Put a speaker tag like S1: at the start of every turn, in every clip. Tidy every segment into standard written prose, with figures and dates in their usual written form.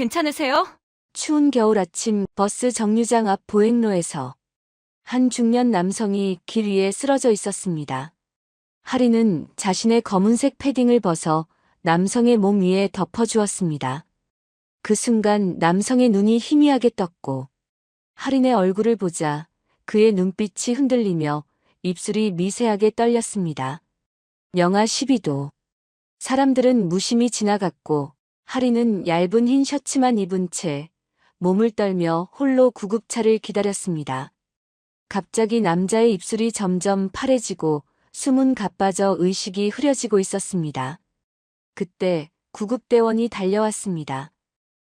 S1: 괜찮으세요?
S2: 추운 겨울 아침 버스 정류장 앞 보행로에서 한 중년 남성이 길 위에 쓰러져 있었습니다. 하리는 자신의 검은색 패딩을 벗어 남성의 몸 위에 덮어주었습니다. 그 순간 남성의 눈이 희미하게 떴고 하린의 얼굴을 보자 그의 눈빛이 흔들리며 입술이 미세하게 떨렸습니다. 영하 12도. 사람들은 무심히 지나갔고 하린은 얇은 흰 셔츠만 입은 채 몸을 떨며 홀로 구급차를 기다렸습니다. 갑자기 남자의 입술이 점점 파래지고 숨은 가빠져 의식이 흐려지고 있었습니다. 그때 구급대원이 달려왔습니다.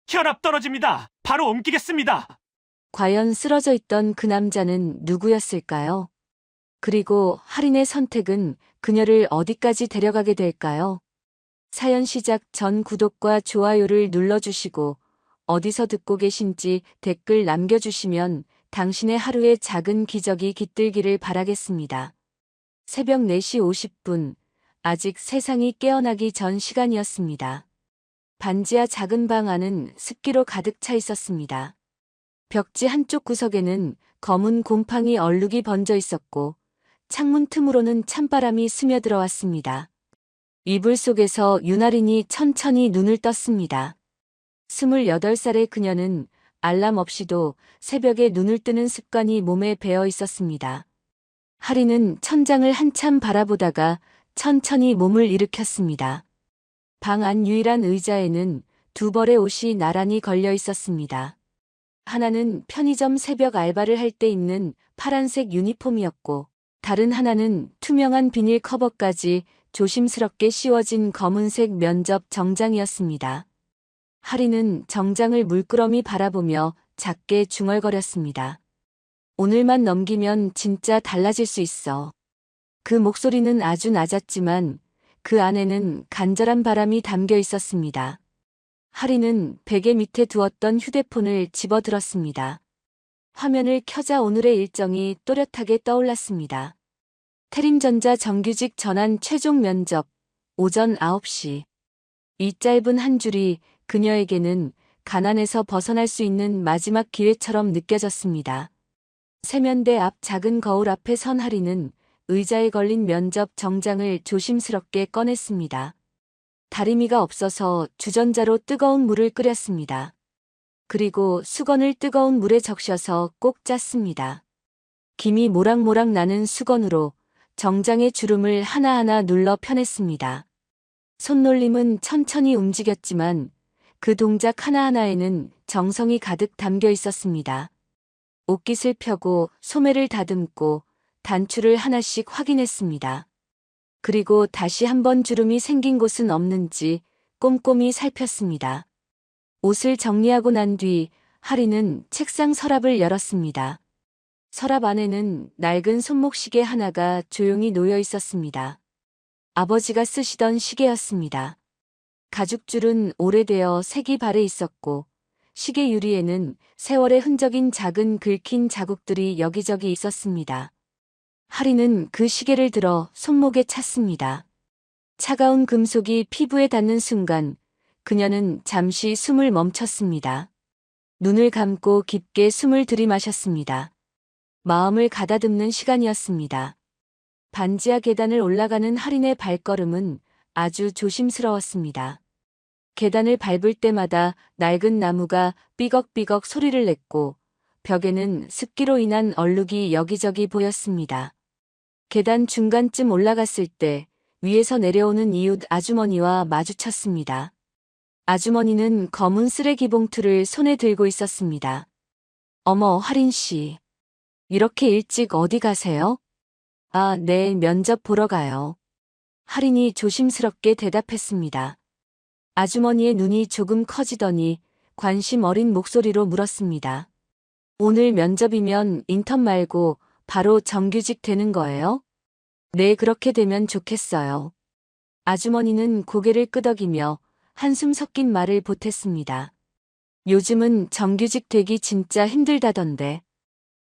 S3: 혈압 떨어집니다. 바로 옮기겠습니다.
S2: 과연 쓰러져 있던 그 남자는 누구였을까요? 그리고 하린의 선택은 그녀를 어디까지 데려가게 될까요? 사연 시작 전 구독과 좋아요를 눌러주시고 어디서 듣고 계신지 댓글 남겨주시면 당신의 하루의 작은 기적이 깃들기를 바라겠습니다. 새벽 4시 50분, 아직 세상이 깨어나기 전 시간이었습니다. 반지하 작은 방 안은 습기로 가득 차 있었습니다. 벽지 한쪽 구석에는 검은 곰팡이 얼룩이 번져 있었고 창문 틈으로는 찬바람이 스며들어왔습니다. 이불 속에서 윤아린이 천천히 눈을 떴습니다. 28살의 그녀는 알람 없이도 새벽에 눈을 뜨는 습관이 몸에 배어 있었습니다. 하리는 천장을 한참 바라보다가 천천히 몸을 일으켰습니다. 방 안 유일한 의자에는 두 벌의 옷이 나란히 걸려 있었습니다. 하나는 편의점 새벽 알바를 할 때 입는 파란색 유니폼이었고 다른 하나는 투명한 비닐 커버까지 조심스럽게 씌워진 검은색 면접 정장이었습니다. 하리는 정장을 물끄러미 바라보며 작게 중얼거렸습니다. 오늘만 넘기면 진짜 달라질 수 있어. 그 목소리는 아주 낮았지만 그 안에는 간절한 바람이 담겨 있었습니다. 하리는 베개 밑에 두었던 휴대폰을 집어들었습니다. 화면을 켜자 오늘의 일정이 또렷하게 떠올랐습니다. 태림전자 정규직 전환 최종 면접, 오전 9시. 이 짧은 한 줄이 그녀에게는 가난에서 벗어날 수 있는 마지막 기회처럼 느껴졌습니다. 세면대 앞 작은 거울 앞에 선 하리는 의자에 걸린 면접 정장을 조심스럽게 꺼냈습니다. 다리미가 없어서 주전자로 뜨거운 물을 끓였습니다. 그리고 수건을 뜨거운 물에 적셔서 꼭 짰습니다. 김이 모락모락 나는 수건으로 정장의 주름을 하나하나 눌러 펴냈습니다. 손놀림은 천천히 움직였지만 그 동작 하나하나에는 정성이 가득 담겨 있었습니다. 옷깃을 펴고 소매를 다듬고 단추를 하나씩 확인했습니다. 그리고 다시 한번 주름이 생긴 곳은 없는지 꼼꼼히 살폈습니다. 옷을 정리하고 난 뒤 하리는 책상 서랍을 열었습니다. 서랍 안에는 낡은 손목시계 하나가 조용히 놓여 있었습니다. 아버지가 쓰시던 시계였습니다. 가죽줄은 오래되어 색이 바래 있었고 시계 유리에는 세월의 흔적인 작은 긁힌 자국들이 여기저기 있었습니다. 하리는 그 시계를 들어 손목에 찼습니다. 차가운 금속이 피부에 닿는 순간 그녀는 잠시 숨을 멈췄습니다. 눈을 감고 깊게 숨을 들이마셨습니다. 마음을 가다듬는 시간이었습니다. 반지하 계단을 올라가는 하린의 발걸음은 아주 조심스러웠습니다. 계단을 밟을 때마다 낡은 나무가 삐걱삐걱 소리를 냈고 벽에는 습기로 인한 얼룩이 여기저기 보였습니다. 계단 중간쯤 올라갔을 때 위에서 내려오는 이웃 아주머니와 마주쳤습니다. 아주머니는 검은 쓰레기 봉투를 손에 들고 있었습니다. 어머, 하린 씨. 이렇게 일찍 어디 가세요? 아, 네, 면접 보러 가요. 하린이 조심스럽게 대답했습니다. 아주머니의 눈이 조금 커지더니 관심 어린 목소리로 물었습니다. 오늘 면접이면 인턴 말고 바로 정규직 되는 거예요? 네, 그렇게 되면 좋겠어요. 아주머니는 고개를 끄덕이며 한숨 섞인 말을 보탰습니다. 요즘은 정규직 되기 진짜 힘들다던데.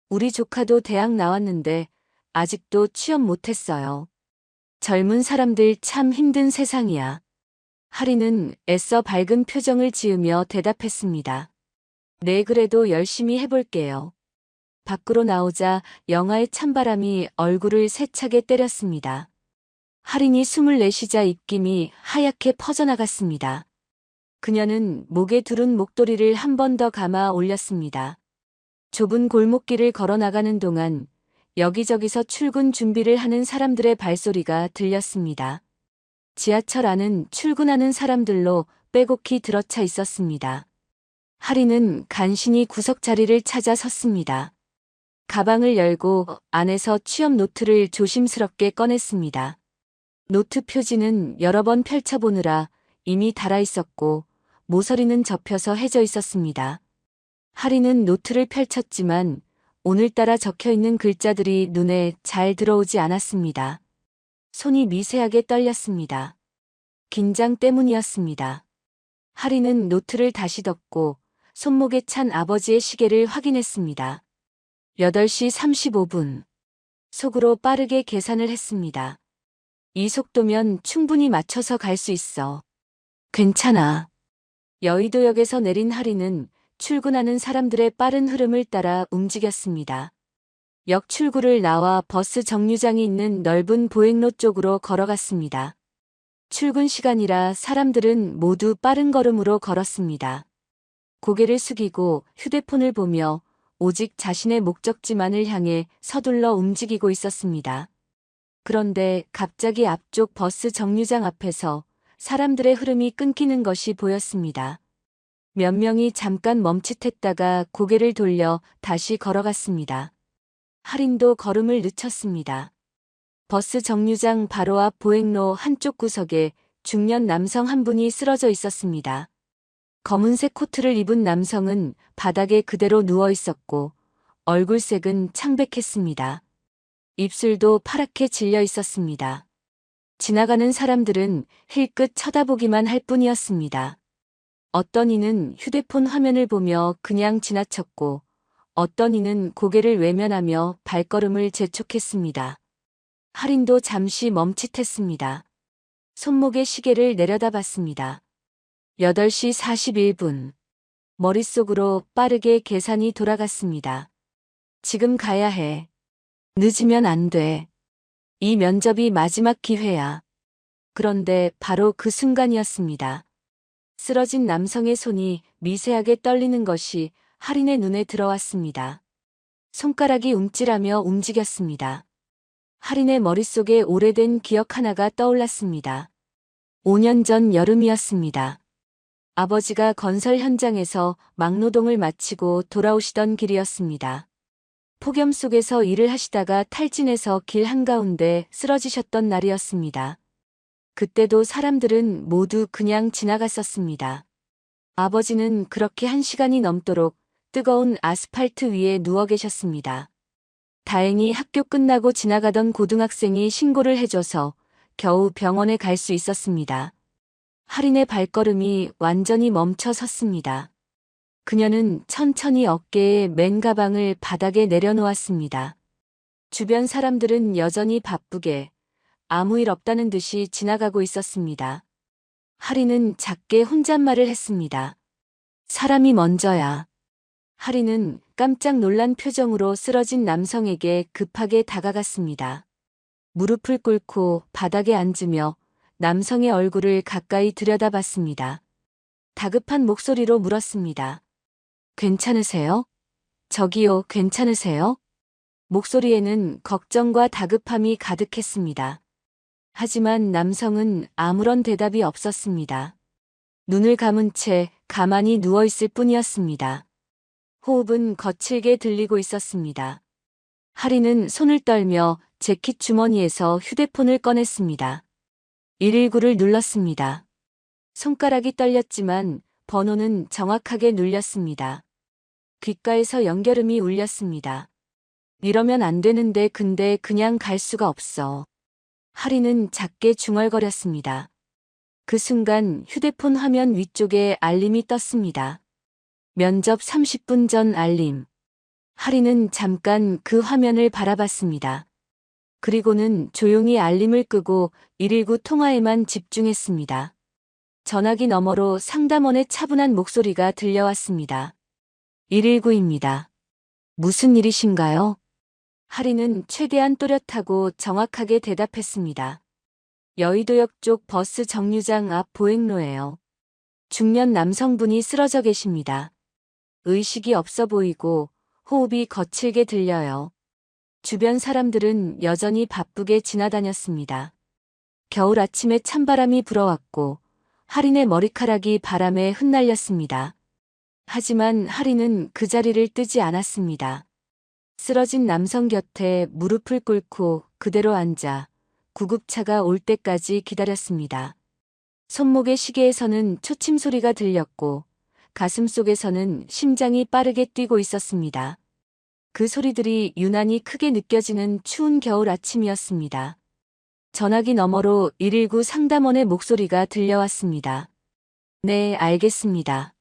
S2: 우리 조카도 대학 나왔는데 아직도 취업 못했어요. 젊은 사람들 참 힘든 세상이야. 하리는 애써 밝은 표정을 지으며 대답했습니다. 네, 그래도 열심히 해볼게요. 밖으로 나오자 영하의 찬바람이 얼굴을 세차게 때렸습니다. 하린이 숨을 내쉬자 입김이 하얗게 퍼져나갔습니다. 그녀는 목에 두른 목도리를 한 번 더 감아 올렸습니다. 좁은 골목길을 걸어 나가는 동안 여기저기서 출근 준비를 하는 사람들의 발소리가 들렸습니다. 지하철 안은 출근하는 사람들로 빼곡히 들어차 있었습니다. 하리는 간신히 구석 자리를 찾아 섰습니다. 가방을 열고 안에서 취업 노트를 조심스럽게 꺼냈습니다. 노트 표지는 여러 번 펼쳐보느라 이미 닳아 있었고 모서리는 접혀서 해져 있었습니다. 하리는 노트를 펼쳤지만 오늘따라 적혀 있는 글자들이 눈에 잘 들어오지 않았습니다. 손이 미세하게 떨렸습니다. 긴장 때문이었습니다. 하리는 노트를 다시 덮고 손목에 찬 아버지의 시계를 확인했습니다. 8시 35분. 속으로 빠르게 계산을 했습니다. 이 속도면 충분히 맞춰서 갈 수 있어. 괜찮아. 여의도역에서 내린 하리는 출근하는 사람들의 빠른 흐름을 따라 움직였습니다. 역 출구를 나와 버스 정류장이 있는 넓은 보행로 쪽으로 걸어갔습니다. 출근 시간이라 사람들은 모두 빠른 걸음으로 걸었습니다. 고개를 숙이고 휴대폰을 보며 오직 자신의 목적지만을 향해 서둘러 움직이고 있었습니다. 그런데 갑자기 앞쪽 버스 정류장 앞에서 사람들의 흐름이 끊기는 것이 보였습니다. 몇 명이 잠깐 멈칫했다가 고개를 돌려 다시 걸어갔습니다. 하린도 걸음을 늦췄습니다. 버스 정류장 바로 앞 보행로 한쪽 구석에 중년 남성 한 분이 쓰러져 있었습니다. 검은색 코트를 입은 남성은 바닥에 그대로 누워 있었고 얼굴색은 창백했습니다. 입술도 파랗게 질려 있었습니다. 지나가는 사람들은 힐끗 쳐다보기만 할 뿐이었습니다. 어떤 이는 휴대폰 화면을 보며 그냥 지나쳤고 어떤 이는 고개를 외면하며 발걸음을 재촉했습니다. 하린도 잠시 멈칫했습니다. 손목의 시계를 내려다봤습니다. 8시 41분. 머릿속으로 빠르게 계산이 돌아갔습니다. 지금 가야 해. 늦으면 안 돼. 이 면접이 마지막 기회야. 그런데 바로 그 순간이었습니다. 쓰러진 남성의 손이 미세하게 떨리는 것이 하린의 눈에 들어왔습니다. 손가락이 움찔하며 움직였습니다. 하린의 머릿속에 오래된 기억 하나가 떠올랐습니다. 5년 전 여름이었습니다. 아버지가 건설 현장에서 막노동을 마치고 돌아오시던 길이었습니다. 폭염 속에서 일을 하시다가 탈진해서 길 한가운데 쓰러지셨던 날이었습니다. 그때도 사람들은 모두 그냥 지나갔었습니다. 아버지는 그렇게 1시간이 넘도록 뜨거운 아스팔트 위에 누워 계셨습니다. 다행히 학교 끝나고 지나가던 고등학생이 신고를 해줘서 겨우 병원에 갈 수 있었습니다. 하린의 발걸음이 완전히 멈춰 섰습니다. 그녀는 천천히 어깨에 맨 가방을 바닥에 내려놓았습니다. 주변 사람들은 여전히 바쁘게 아무 일 없다는 듯이 지나가고 있었습니다. 하린은 작게 혼잣말을 했습니다. 사람이 먼저야. 하린은 깜짝 놀란 표정으로 쓰러진 남성에게 급하게 다가갔습니다. 무릎을 꿇고 바닥에 앉으며 남성의 얼굴을 가까이 들여다봤습니다. 다급한 목소리로 물었습니다. 괜찮으세요? 저기요, 괜찮으세요? 목소리에는 걱정과 다급함이 가득했습니다. 하지만 남성은 아무런 대답이 없었습니다. 눈을 감은 채 가만히 누워있을 뿐이었습니다. 호흡은 거칠게 들리고 있었습니다. 하린은 손을 떨며 재킷 주머니에서 휴대폰을 꺼냈습니다. 119를 눌렀습니다. 손가락이 떨렸지만 번호는 정확하게 눌렸습니다. 귓가에서 연결음이 울렸습니다. 이러면 안 되는데 근데 그냥 갈 수가 없어. 하린은 작게 중얼거렸습니다. 그 순간 휴대폰 화면 위쪽에 알림이 떴습니다. 면접 30분 전 알림. 하린은 잠깐 그 화면을 바라봤습니다. 그리고는 조용히 알림을 끄고 119 통화에만 집중했습니다. 전화기 너머로 상담원의 차분한 목소리가 들려왔습니다. 119입니다. 무슨 일이신가요? 하리는 최대한 또렷하고 정확하게 대답했습니다. 여의도역 쪽 버스 정류장 앞 보행로예요. 중년 남성분이 쓰러져 계십니다. 의식이 없어 보이고 호흡이 거칠게 들려요. 주변 사람들은 여전히 바쁘게 지나다녔습니다. 겨울 아침에 찬바람이 불어왔고 하린의 머리카락이 바람에 흩날렸습니다. 하지만 하린은 그 자리를 뜨지 않았습니다. 쓰러진 남성 곁에 무릎을 꿇고 그대로 앉아 구급차가 올 때까지 기다렸습니다. 손목의 시계에서는 초침 소리가 들렸고 가슴 속에서는 심장이 빠르게 뛰고 있었습니다. 그 소리들이 유난히 크게 느껴지는 추운 겨울 아침이었습니다. 전화기 너머로 119 상담원의 목소리가 들려왔습니다. 네, 알겠습니다.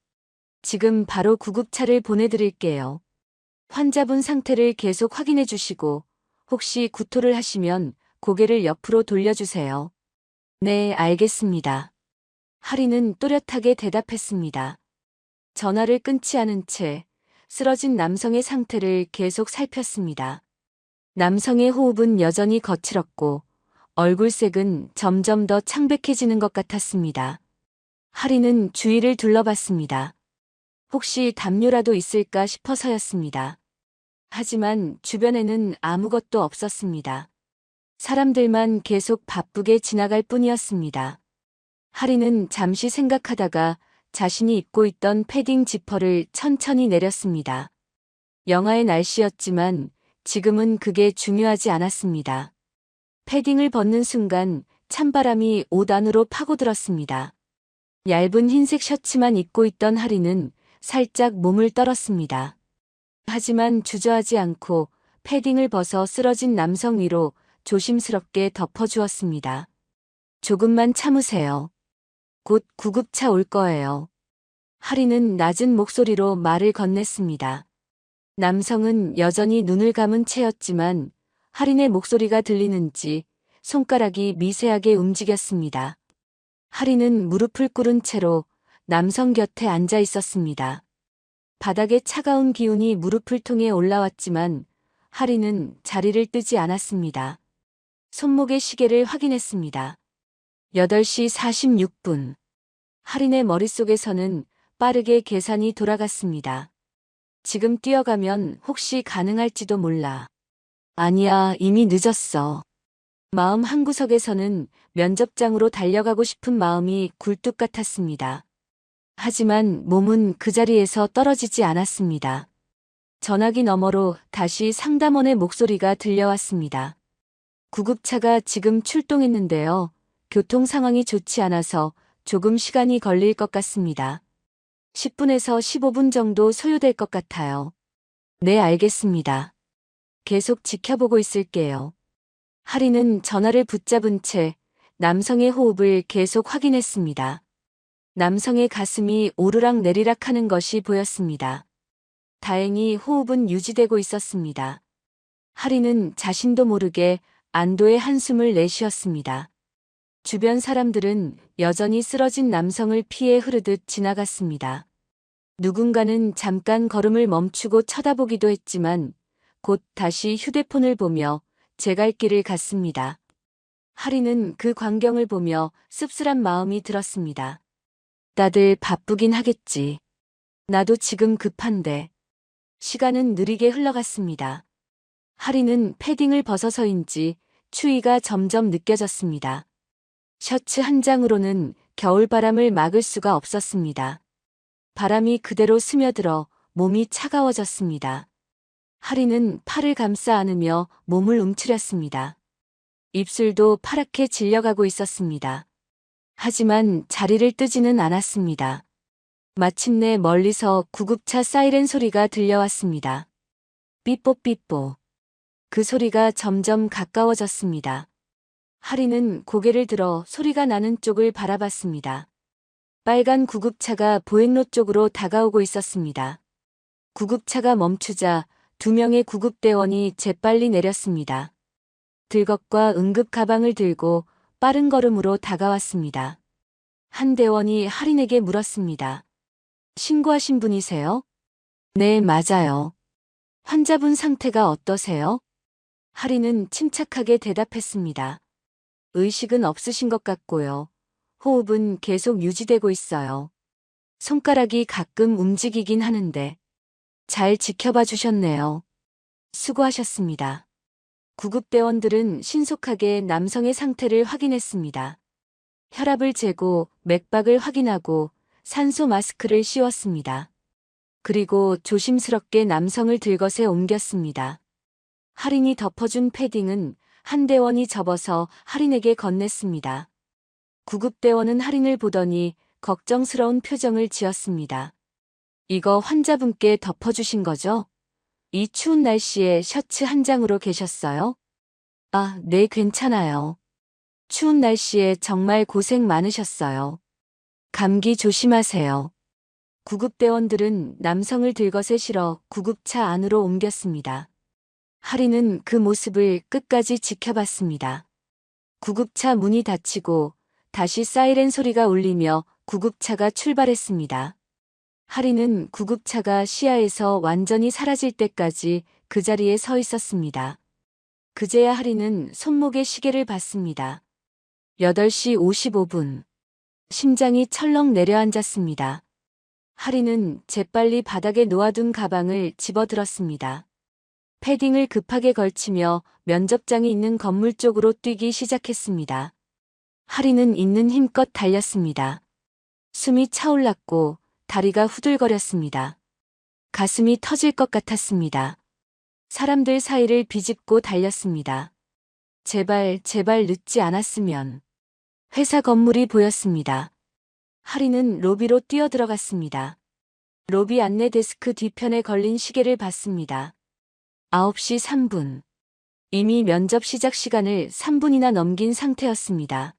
S2: 지금 바로 구급차를 보내드릴게요. 환자분 상태를 계속 확인해 주시고 혹시 구토를 하시면 고개를 옆으로 돌려주세요. 네, 알겠습니다. 하리는 또렷하게 대답했습니다. 전화를 끊지 않은 채 쓰러진 남성의 상태를 계속 살폈습니다. 남성의 호흡은 여전히 거칠었고 얼굴색은 점점 더 창백해지는 것 같았습니다. 하리는 주위를 둘러봤습니다. 혹시 담요라도 있을까 싶어서였습니다. 하지만 주변에는 아무것도 없었습니다. 사람들만 계속 바쁘게 지나갈 뿐이었습니다. 하리는 잠시 생각하다가 자신이 입고 있던 패딩 지퍼를 천천히 내렸습니다. 영하의 날씨였지만 지금은 그게 중요하지 않았습니다. 패딩을 벗는 순간 찬바람이 옷 안으로 파고들었습니다. 얇은 흰색 셔츠만 입고 있던 하리는 살짝 몸을 떨었습니다. 하지만 주저하지 않고 패딩을 벗어 쓰러진 남성 위로 조심스럽게 덮어주었습니다. 조금만 참으세요. 곧 구급차 올 거예요. 하리는 낮은 목소리로 말을 건넸습니다. 남성은 여전히 눈을 감은 채였지만 하린의 목소리가 들리는지 손가락이 미세하게 움직였습니다. 하린은 무릎을 꿇은 채로 남성 곁에 앉아 있었습니다. 바닥에 차가운 기운이 무릎을 통해 올라왔지만 하린은 자리를 뜨지 않았습니다. 손목의 시계를 확인했습니다. 8시 46분. 하린의 머릿속에서는 빠르게 계산이 돌아갔습니다. 지금 뛰어가면 혹시 가능할지도 몰라. 아니야, 이미 늦었어. 마음 한구석에서는 면접장으로 달려가고 싶은 마음이 굴뚝 같았습니다. 하지만 몸은 그 자리에서 떨어지지 않았습니다. 전화기 너머로 다시 상담원의 목소리가 들려왔습니다. 구급차가 지금 출동했는데요. 교통 상황이 좋지 않아서 조금 시간이 걸릴 것 같습니다. 10분에서 15분 정도 소요될 것 같아요. 네, 알겠습니다. 계속 지켜보고 있을게요. 하리는 전화를 붙잡은 채 남성의 호흡을 계속 확인했습니다. 남성의 가슴이 오르락 내리락 하는 것이 보였습니다. 다행히 호흡은 유지되고 있었습니다. 하리는 자신도 모르게 안도의 한숨을 내쉬었습니다. 주변 사람들은 여전히 쓰러진 남성을 피해 흐르듯 지나갔습니다. 누군가는 잠깐 걸음을 멈추고 쳐다보기도 했지만 곧 다시 휴대폰을 보며 제 갈 길을 갔습니다. 하리는 그 광경을 보며 씁쓸한 마음이 들었습니다. 다들 바쁘긴 하겠지. 나도 지금 급한데. 시간은 느리게 흘러갔습니다. 하리는 패딩을 벗어서인지 추위가 점점 느껴졌습니다. 셔츠 한 장으로는 겨울바람을 막을 수가 없었습니다. 바람이 그대로 스며들어 몸이 차가워졌습니다. 하리는 팔을 감싸 안으며 몸을 움츠렸습니다. 입술도 파랗게 질려가고 있었습니다. 하지만 자리를 뜨지는 않았습니다. 마침내 멀리서 구급차 사이렌 소리가 들려왔습니다. 삐뽀삐뽀. 그 소리가 점점 가까워졌습니다. 하리는 고개를 들어 소리가 나는 쪽을 바라봤습니다. 빨간 구급차가 보행로 쪽으로 다가오고 있었습니다. 구급차가 멈추자 2명의 구급대원이 재빨리 내렸습니다. 들것과 응급 가방을 들고 빠른 걸음으로 다가왔습니다. 한 대원이 할인에게 물었습니다. 신고하신 분이세요? 네, 맞아요. 환자분 상태가 어떠세요? 할인은 침착하게 대답했습니다. 의식은 없으신 것 같고요. 호흡은 계속 유지되고 있어요. 손가락이 가끔 움직이긴 하는데 잘 지켜봐 주셨네요. 수고하셨습니다. 구급대원들은 신속하게 남성의 상태를 확인했습니다. 혈압을 재고 맥박을 확인하고 산소 마스크를 씌웠습니다. 그리고 조심스럽게 남성을 들것에 옮겼습니다. 할인이 덮어준 패딩은 한 대원이 접어서 할인에게 건넸습니다. 구급대원은 할인을 보더니 걱정스러운 표정을 지었습니다. 이거 환자분께 덮어주신 거죠? 이 추운 날씨에 셔츠 한 장으로 계셨어요? 아, 네, 괜찮아요. 추운 날씨에 정말 고생 많으셨어요. 감기 조심하세요. 구급대원들은 남성을 들것에 실어 구급차 안으로 옮겼습니다. 할인은 그 모습을 끝까지 지켜봤습니다. 구급차 문이 닫히고 다시 사이렌 소리가 울리며 구급차가 출발했습니다. 할인은 구급차가 시야에서 완전히 사라질 때까지 그 자리에 서 있었습니다. 그제야 할인은 손목에 시계를 봤습니다. 8시 55분. 심장이 철렁 내려앉았습니다. 할인은 재빨리 바닥에 놓아둔 가방을 집어들었습니다. 패딩을 급하게 걸치며 면접장이 있는 건물 쪽으로 뛰기 시작했습니다. 할인은 있는 힘껏 달렸습니다. 숨이 차올랐고 다리가 후들거렸습니다. 가슴이 터질 것 같았습니다. 사람들 사이를 비집고 달렸습니다. 제발 늦지 않았으면. 회사 건물이 보였습니다. 할인은 로비로 뛰어들어갔습니다. 로비 안내 데스크 뒤편에 걸린 시계를 봤습니다. 9시 3분. 이미 면접 시작 시간을 3분이나 넘긴 상태였습니다.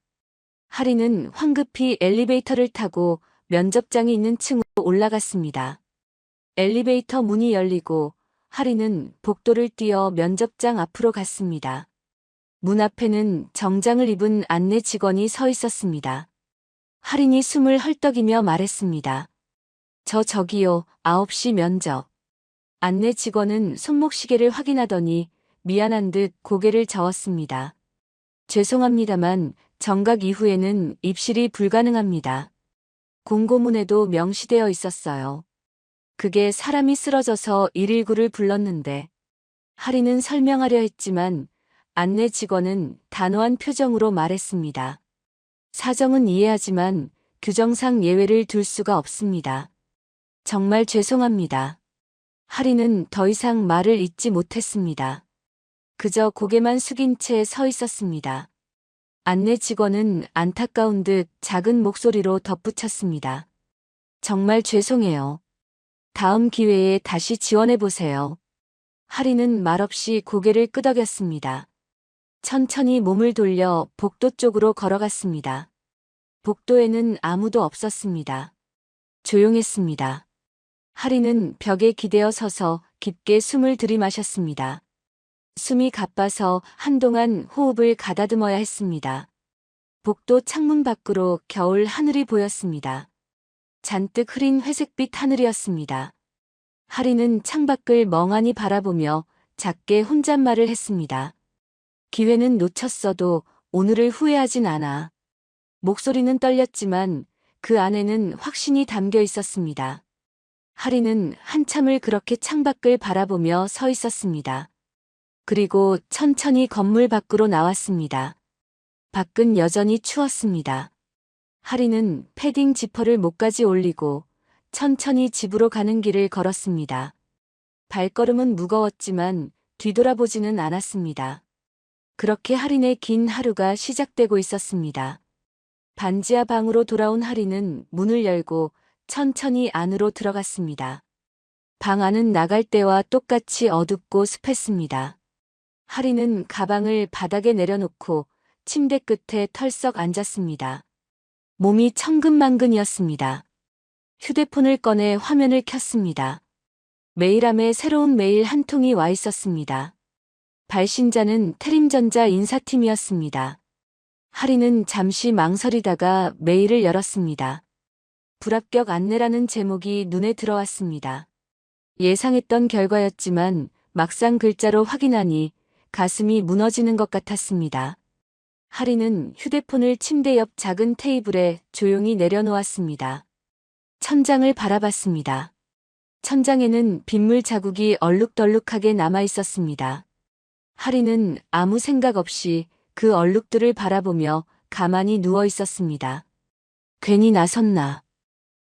S2: 할인은 황급히 엘리베이터를 타고 면접장이 있는 층으로 올라갔습니다. 엘리베이터 문이 열리고 할인은 복도를 뛰어 면접장 앞으로 갔습니다. 문 앞에는 정장을 입은 안내 직원이 서 있었습니다. 할인이 숨을 헐떡이며 말했습니다. 저기요, 9시 면접. 안내 직원은 손목시계를 확인하더니 미안한 듯 고개를 저었습니다. 죄송합니다만 정각 이후에는 입실이 불가능합니다. 공고문에도 명시되어 있었어요. 그게 사람이 쓰러져서 119를 불렀는데 할인은 설명하려 했지만 안내 직원은 단호한 표정으로 말했습니다. 사정은 이해하지만 규정상 예외를 둘 수가 없습니다. 정말 죄송합니다. 할인은 더 이상 말을 잇지 못했습니다. 그저 고개만 숙인 채 서 있었습니다. 안내 직원은 안타까운 듯 작은 목소리로 덧붙였습니다. 정말 죄송해요. 다음 기회에 다시 지원해보세요. 할인은 말없이 고개를 끄덕였습니다. 천천히 몸을 돌려 복도 쪽으로 걸어갔습니다. 복도에는 아무도 없었습니다. 조용했습니다. 할인은 벽에 기대어 서서 깊게 숨을 들이마셨습니다. 숨이 가빠서 한동안 호흡을 가다듬어야 했습니다. 복도 창문 밖으로 겨울 하늘이 보였습니다. 잔뜩 흐린 회색빛 하늘이었습니다. 할인은 창밖을 멍하니 바라보며 작게 혼잣말을 했습니다. 기회는 놓쳤어도 오늘을 후회하진 않아. 목소리는 떨렸지만 그 안에는 확신이 담겨 있었습니다. 할인은 한참을 그렇게 창밖을 바라보며 서 있었습니다. 그리고 천천히 건물 밖으로 나왔습니다. 밖은 여전히 추웠습니다. 할인은 패딩 지퍼를 목까지 올리고 천천히 집으로 가는 길을 걸었습니다. 발걸음은 무거웠지만 뒤돌아보지는 않았습니다. 그렇게 할인의 긴 하루가 시작되고 있었습니다. 반지하 방으로 돌아온 할인은 문을 열고 천천히 안으로 들어갔습니다. 방 안은 나갈 때와 똑같이 어둡고 습했습니다. 할인은 가방을 바닥에 내려놓고 침대 끝에 털썩 앉았습니다. 몸이 천근만근이었습니다. 휴대폰을 꺼내 화면을 켰습니다. 메일함에 새로운 메일 한 통이 와 있었습니다. 발신자는 태림전자 인사팀이었습니다. 하리는 잠시 망설이다가 메일을 열었습니다. 불합격 안내라는 제목이 눈에 들어왔습니다. 예상했던 결과였지만 막상 글자로 확인하니 가슴이 무너지는 것 같았습니다. 하리는 휴대폰을 침대 옆 작은 테이블에 조용히 내려놓았습니다. 천장을 바라봤습니다. 천장에는 빗물 자국이 얼룩덜룩하게 남아 있었습니다. 하리는 아무 생각 없이 그 얼룩들을 바라보며 가만히 누워 있었습니다. 괜히 나섰나.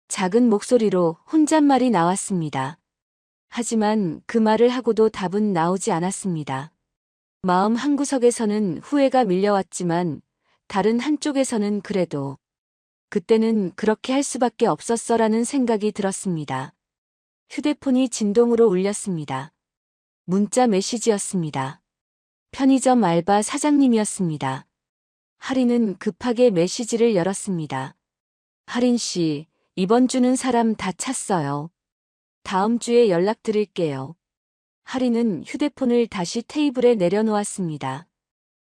S2: 작은 목소리로 혼잣말이 나왔습니다. 하지만 그 말을 하고도 답은 나오지 않았습니다. 마음 한구석에서는 후회가 밀려왔지만 다른 한쪽에서는 그래도 그때는 그렇게 할 수밖에 없었어라는 생각이 들었습니다. 휴대폰이 진동으로 울렸습니다. 문자 메시지였습니다. 편의점 알바 사장님이었습니다. 하리는 급하게 메시지를 열었습니다. 하린 씨, 이번 주는 사람 다 찼어요. 다음 주에 연락드릴게요. 하리는 휴대폰을 다시 테이블에 내려놓았습니다.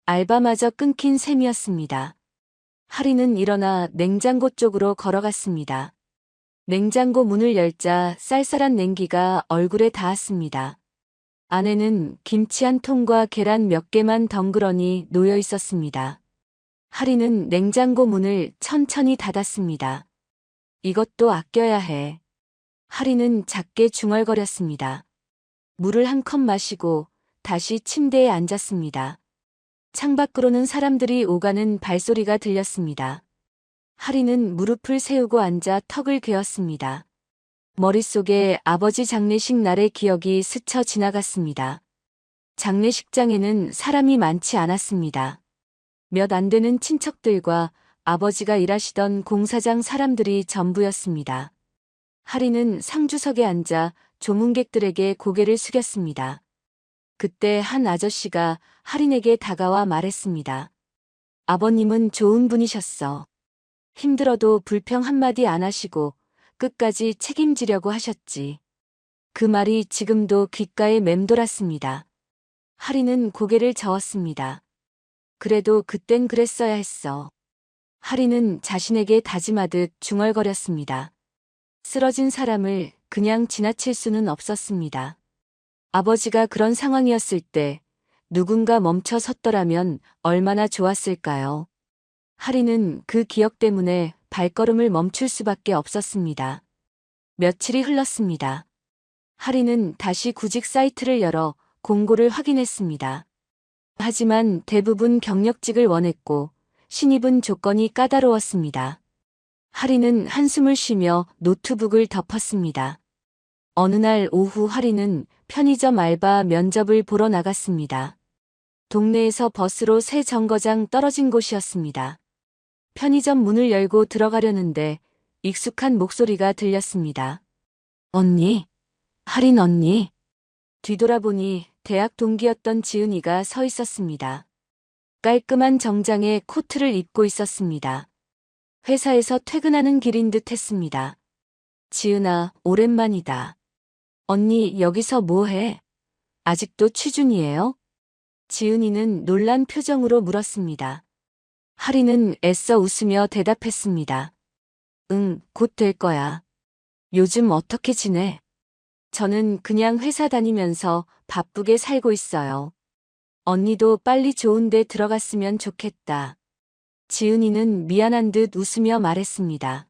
S2: 알바마저 끊긴 셈이었습니다. 하리는 일어나 냉장고 쪽으로 걸어갔습니다. 냉장고 문을 열자 쌀쌀한 냉기가 얼굴에 닿았습니다. 안에는 김치 한 통과 계란 몇 개만 덩그러니 놓여 있었습니다. 하리는 냉장고 문을 천천히 닫았습니다. 이것도 아껴야 해. 하리는 작게 중얼거렸습니다. 물을 한 컵 마시고 다시 침대에 앉았습니다. 창밖으로는 사람들이 오가는 발소리가 들렸습니다. 하리는 무릎을 세우고 앉아 턱을 괴었습니다. 머릿속에 아버지 장례식 날의 기억이 스쳐 지나갔습니다. 장례식장에는 사람이 많지 않았습니다. 몇 안 되는 친척들과 아버지가 일하시던 공사장 사람들이 전부였습니다. 하리는 상주석에 앉아 조문객들에게 고개를 숙였습니다. 그때 한 아저씨가 하린에게 다가와 말했습니다. 아버님은 좋은 분이셨어. 힘들어도 불평 한마디 안 하시고 끝까지 책임지려고 하셨지. 그 말이 지금도 귓가에 맴돌았습니다. 하리는 고개를 저었습니다. 그래도 그땐 그랬어야 했어. 하리는 자신에게 다짐하듯 중얼거렸습니다. 쓰러진 사람을 그냥 지나칠 수는 없었습니다. 아버지가 그런 상황이었을 때 누군가 멈춰 섰더라면 얼마나 좋았을까요? 하리는 그 기억 때문에 발걸음을 멈출 수밖에 없었습니다. 며칠이 흘렀습니다. 하리는 다시 구직 사이트를 열어 공고를 확인했습니다. 하지만 대부분 경력직을 원했고 신입은 조건이 까다로웠습니다. 하리는 한숨을 쉬며 노트북을 덮었습니다. 어느 날 오후 하리는 편의점 알바 면접을 보러 나갔습니다. 동네에서 버스로 새 정거장 떨어진 곳이었습니다. 편의점 문을 열고 들어가려는데 익숙한 목소리가 들렸습니다. 언니, 하린 언니. 뒤돌아보니 대학 동기였던 지은이가 서 있었습니다. 깔끔한 정장에 코트를 입고 있었습니다. 회사에서 퇴근하는 길인 듯 했습니다. 지은아, 오랜만이다. 언니, 여기서 뭐해? 아직도 취준이에요? 지은이는 놀란 표정으로 물었습니다. 하리는 애써 웃으며 대답했습니다. 응, 곧 될 거야. 요즘 어떻게 지내? 저는 그냥 회사 다니면서 바쁘게 살고 있어요. 언니도 빨리 좋은 데 들어갔으면 좋겠다. 지은이는 미안한 듯 웃으며 말했습니다.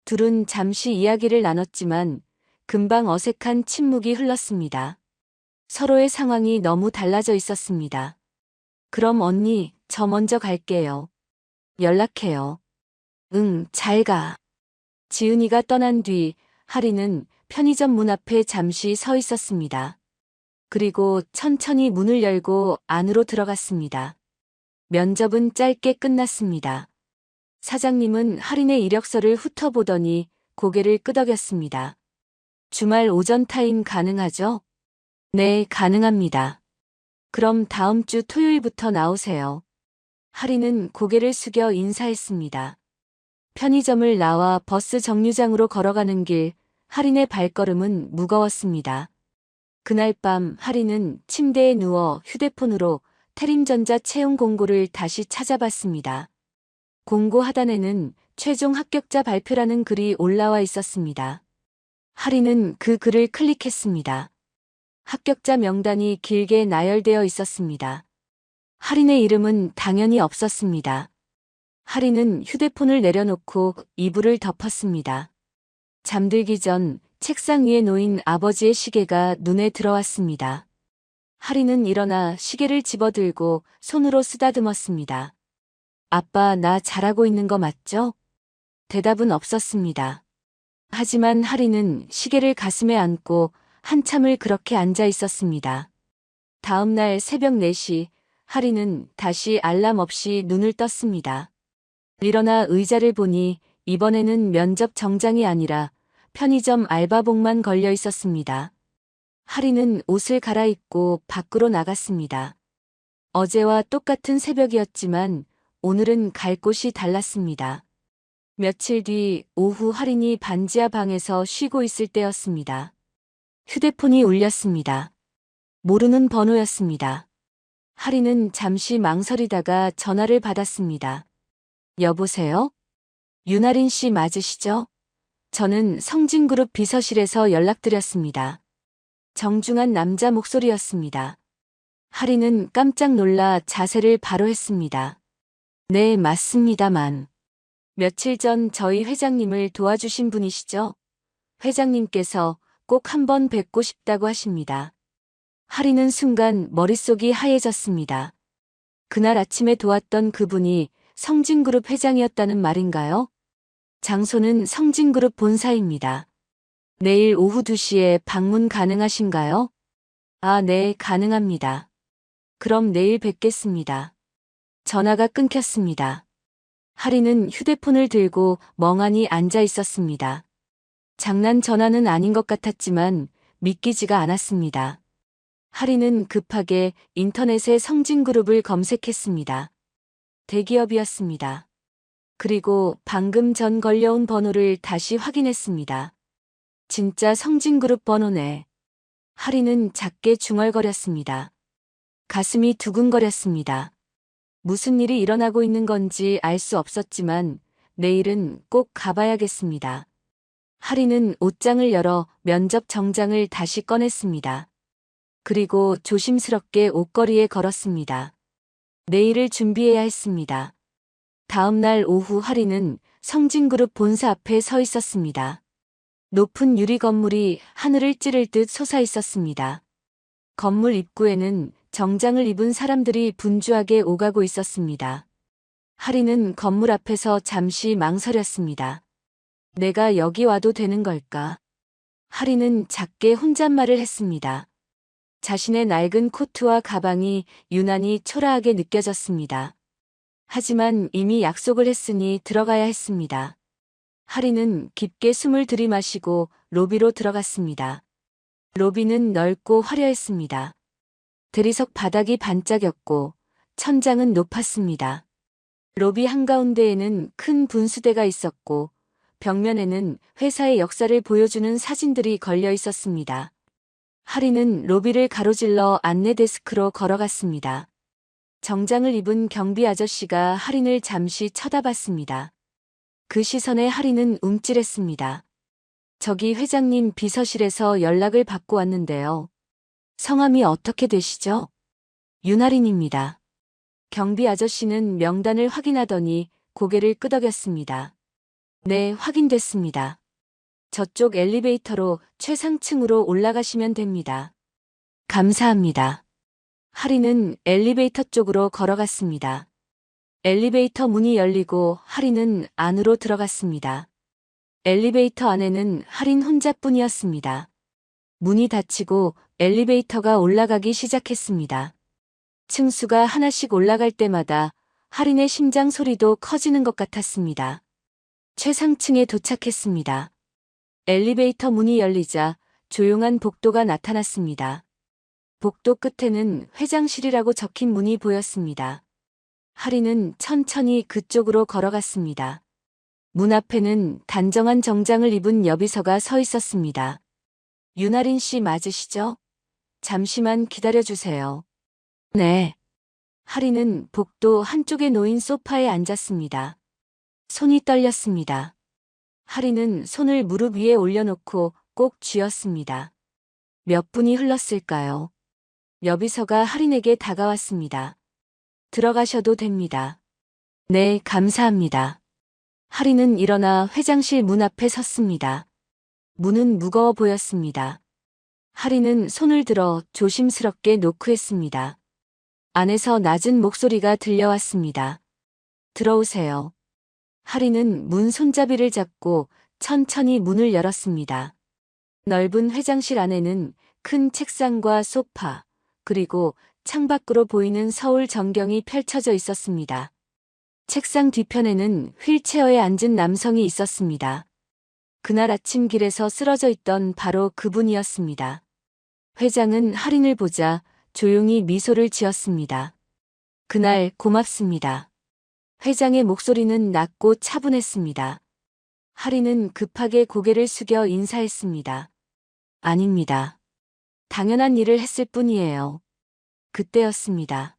S2: 둘은 잠시 이야기를 나눴지만 금방 어색한 침묵이 흘렀습니다. 서로의 상황이 너무 달라져 있었습니다. 그럼 언니, 저 먼저 갈게요. 연락해요. 응, 잘 가. 지은이가 떠난 뒤 하리는 편의점 문 앞에 잠시 서 있었습니다. 그리고 천천히 문을 열고 안으로 들어갔습니다. 면접은 짧게 끝났습니다. 사장님은 하린의 이력서를 훑어보더니 고개를 끄덕였습니다. 주말 오전 타임 가능하죠? 네, 가능합니다. 그럼 다음 주 토요일부터 나오세요. 하리는 고개를 숙여 인사했습니다. 편의점을 나와 버스 정류장으로 걸어가는 길, 하린의 발걸음은 무거웠습니다. 그날 밤 하린은 침대에 누워 휴대폰으로 태림전자 채용 공고를 다시 찾아봤습니다. 공고 하단에는 최종 합격자 발표라는 글이 올라와 있었습니다. 하리는 그 글을 클릭했습니다. 합격자 명단이 길게 나열되어 있었습니다. 하린의 이름은 당연히 없었습니다. 하린은 휴대폰을 내려놓고 이불을 덮었습니다. 잠들기 전 책상 위에 놓인 아버지의 시계가 눈에 들어왔습니다. 하린은 일어나 시계를 집어들고 손으로 쓰다듬었습니다. 아빠, 나 잘하고 있는 거 맞죠? 대답은 없었습니다. 하지만 하린은 시계를 가슴에 안고 한참을 그렇게 앉아 있었습니다. 다음 날 새벽 4시, 하린은 다시 알람 없이 눈을 떴습니다. 일어나 의자를 보니 이번에는 면접 정장이 아니라 편의점 알바복만 걸려 있었습니다. 하린은 옷을 갈아입고 밖으로 나갔습니다. 어제와 똑같은 새벽이었지만 오늘은 갈 곳이 달랐습니다. 며칠 뒤 오후 하린이 반지하 방에서 쉬고 있을 때였습니다. 휴대폰이 울렸습니다. 모르는 번호였습니다. 하린은 잠시 망설이다가 전화를 받았습니다. 여보세요? 윤아린 씨 맞으시죠? 저는 성진그룹 비서실에서 연락드렸습니다. 정중한 남자 목소리였습니다. 하린은 깜짝 놀라 자세를 바로 했습니다. 네, 맞습니다만. 며칠 전 저희 회장님을 도와주신 분이시죠? 회장님께서 꼭 한번 뵙고 싶다고 하십니다. 하린은 순간 머릿속이 하얘졌습니다. 그날 아침에 도왔던 그분이 성진그룹 회장이었다는 말인가요? 장소는 성진그룹 본사입니다. 내일 오후 2시에 방문 가능하신가요? 아, 네, 가능합니다. 그럼 내일 뵙겠습니다. 전화가 끊겼습니다. 하린은 휴대폰을 들고 멍하니 앉아 있었습니다. 장난 전화는 아닌 것 같았지만 믿기지가 않았습니다. 하린은 급하게 인터넷에 성진그룹을 검색했습니다. 대기업이었습니다. 그리고 방금 전 걸려온 번호를 다시 확인했습니다. 진짜 성진그룹 번호네. 하린은 작게 중얼거렸습니다. 가슴이 두근거렸습니다. 무슨 일이 일어나고 있는 건지 알 수 없었지만 내일은 꼭 가봐야겠습니다. 하린은 옷장을 열어 면접 정장을 다시 꺼냈습니다. 그리고 조심스럽게 옷걸이에 걸었습니다. 내일을 준비해야 했습니다. 다음 날 오후 하린은 성진그룹 본사 앞에 서 있었습니다. 높은 유리 건물이 하늘을 찌를 듯 솟아 있었습니다. 건물 입구에는 정장을 입은 사람들이 분주하게 오가고 있었습니다. 하린은 건물 앞에서 잠시 망설였습니다. 내가 여기 와도 되는 걸까? 하린은 작게 혼잣말을 했습니다. 자신의 낡은 코트와 가방이 유난히 초라하게 느껴졌습니다. 하지만 이미 약속을 했으니 들어가야 했습니다. 하린은 깊게 숨을 들이마시고 로비로 들어갔습니다. 로비는 넓고 화려했습니다. 대리석 바닥이 반짝였고 천장은 높았습니다. 로비 한가운데에는 큰 분수대가 있었고 벽면에는 회사의 역사를 보여주는 사진들이 걸려 있었습니다. 하린은 로비를 가로질러 안내 데스크로 걸어갔습니다. 정장을 입은 경비 아저씨가 하린을 잠시 쳐다봤습니다. 그 시선에 하린은 움찔했습니다. 저기 회장님 비서실에서 연락을 받고 왔는데요. 성함이 어떻게 되시죠? 윤하린입니다. 경비 아저씨는 명단을 확인하더니 고개를 끄덕였습니다. 네, 확인됐습니다. 저쪽 엘리베이터로 최상층으로 올라가시면 됩니다. 감사합니다. 하린은 엘리베이터 쪽으로 걸어갔습니다. 엘리베이터 문이 열리고 하린은 안으로 들어갔습니다. 엘리베이터 안에는 하린 혼자뿐이었습니다. 문이 닫히고 엘리베이터가 올라가기 시작했습니다. 층수가 하나씩 올라갈 때마다 하린의 심장 소리도 커지는 것 같았습니다. 최상층에 도착했습니다. 엘리베이터 문이 열리자 조용한 복도가 나타났습니다. 복도 끝에는 회장실이라고 적힌 문이 보였습니다. 하린은 천천히 그쪽으로 걸어갔습니다. 문 앞에는 단정한 정장을 입은 여비서가 서 있었습니다. 윤아린 씨 맞으시죠? 잠시만 기다려주세요. 네. 하리는 복도 한쪽에 놓인 소파에 앉았습니다. 손이 떨렸습니다. 하리는 손을 무릎 위에 올려놓고 꼭 쥐었습니다. 몇 분이 흘렀을까요? 여비서가 하린에게 다가왔습니다. 들어가셔도 됩니다. 네, 감사합니다. 하린은 일어나 회장실 문 앞에 섰습니다. 문은 무거워 보였습니다. 하린은 손을 들어 조심스럽게 노크했습니다. 안에서 낮은 목소리가 들려왔습니다. 들어오세요. 하린은 문 손잡이를 잡고 천천히 문을 열었습니다. 넓은 회장실 안에는 큰 책상과 소파, 그리고 창밖으로 보이는 서울 전경이 펼쳐져 있었습니다. 책상 뒤편에는 휠체어에 앉은 남성이 있었습니다. 그날 아침 길에서 쓰러져 있던 바로 그분이었습니다. 회장은 하린을 보자 조용히 미소를 지었습니다. 그날 고맙습니다. 회장의 목소리는 낮고 차분했습니다. 하린은 급하게 고개를 숙여 인사했습니다. 아닙니다. 당연한 일을 했을 뿐이에요. 그때였습니다.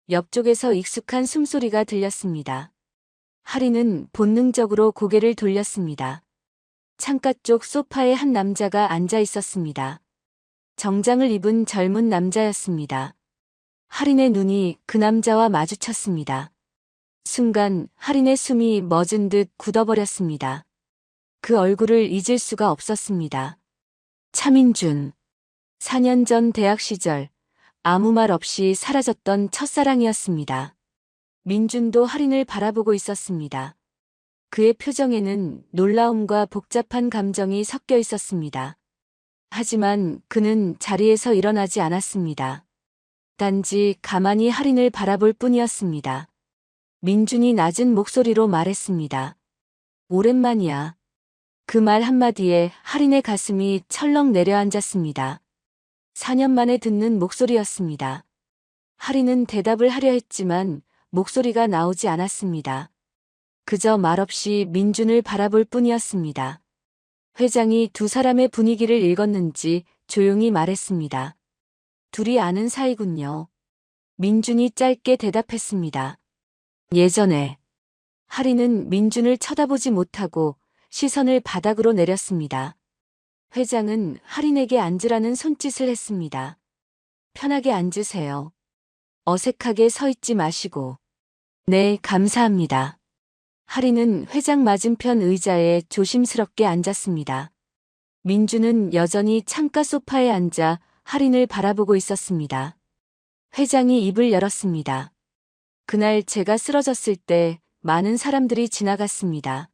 S2: 옆쪽에서 익숙한 숨소리가 들렸습니다. 하린은 본능적으로 고개를 돌렸습니다. 창가 쪽 소파에 한 남자가 앉아 있었습니다. 정장을 입은 젊은 남자였습니다. 하린의 눈이 그 남자와 마주쳤습니다. 순간 하린의 숨이 멎은 듯 굳어버렸습니다. 그 얼굴을 잊을 수가 없었습니다. 차민준. 4년 전 대학 시절 아무 말 없이 사라졌던 첫사랑이었습니다. 민준도 하린을 바라보고 있었습니다. 그의 표정에는 놀라움과 복잡한 감정이 섞여 있었습니다. 하지만 그는 자리에서 일어나지 않았습니다. 단지 가만히 하린을 바라볼 뿐이었습니다. 민준이 낮은 목소리로 말했습니다. 오랜만이야. 그 말 한마디에 하린의 가슴이 철렁 내려앉았습니다. 4년 만에 듣는 목소리였습니다. 하린은 대답을 하려 했지만 목소리가 나오지 않았습니다. 그저 말없이 민준을 바라볼 뿐이었습니다. 회장이 두 사람의 분위기를 읽었는지 조용히 말했습니다. 둘이 아는 사이군요. 민준이 짧게 대답했습니다. 예전에. 하린은 민준을 쳐다보지 못하고 시선을 바닥으로 내렸습니다. 회장은 하린에게 앉으라는 손짓을 했습니다. 편하게 앉으세요. 어색하게 서 있지 마시고. 네, 감사합니다. 하린은 회장 맞은편 의자에 조심스럽게 앉았습니다. 민준은 여전히 창가 소파에 앉아 하린을 바라보고 있었습니다. 회장이 입을 열었습니다. 그날 제가 쓰러졌을 때 많은 사람들이 지나갔습니다.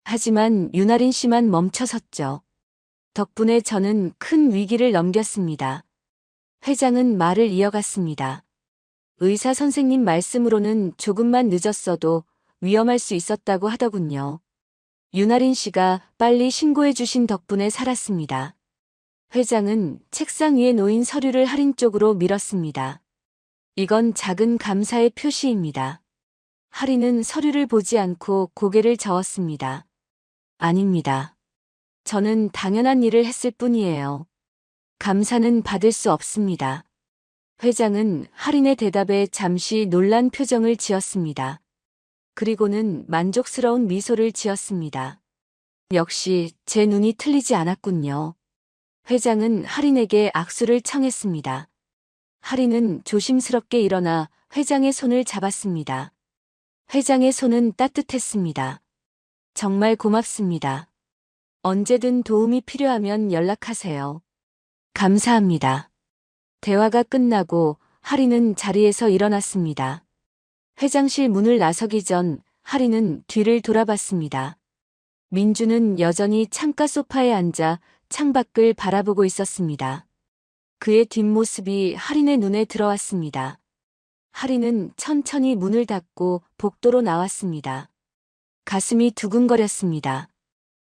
S2: 하지만 윤아린 씨만 멈춰섰죠. 덕분에 저는 큰 위기를 넘겼습니다. 회장은 말을 이어갔습니다. 의사 선생님 말씀으로는 조금만 늦었어도 위험할 수 있었다고 하더군요. 윤아린 씨가 빨리 신고해 주신 덕분에 살았습니다. 회장은 책상 위에 놓인 서류를 하린 쪽으로 밀었습니다. 이건 작은 감사의 표시입니다. 하린은 서류를 보지 않고 고개를 저었습니다. 아닙니다. 저는 당연한 일을 했을 뿐이에요. 감사는 받을 수 없습니다. 회장은 하린의 대답에 잠시 놀란 표정을 지었습니다. 그리고는 만족스러운 미소를 지었습니다. 역시 제 눈이 틀리지 않았군요. 회장은 하린에게 악수를 청했습니다. 하린은 조심스럽게 일어나 회장의 손을 잡았습니다. 회장의 손은 따뜻했습니다. 정말 고맙습니다. 언제든 도움이 필요하면 연락하세요. 감사합니다. 대화가 끝나고 하린은 자리에서 일어났습니다. 회장실 문을 나서기 전 하린은 뒤를 돌아봤습니다. 민주는 여전히 창가 소파에 앉아 창밖을 바라보고 있었습니다. 그의 뒷모습이 하린의 눈에 들어왔습니다. 하린은 천천히 문을 닫고 복도로 나왔습니다. 가슴이 두근거렸습니다.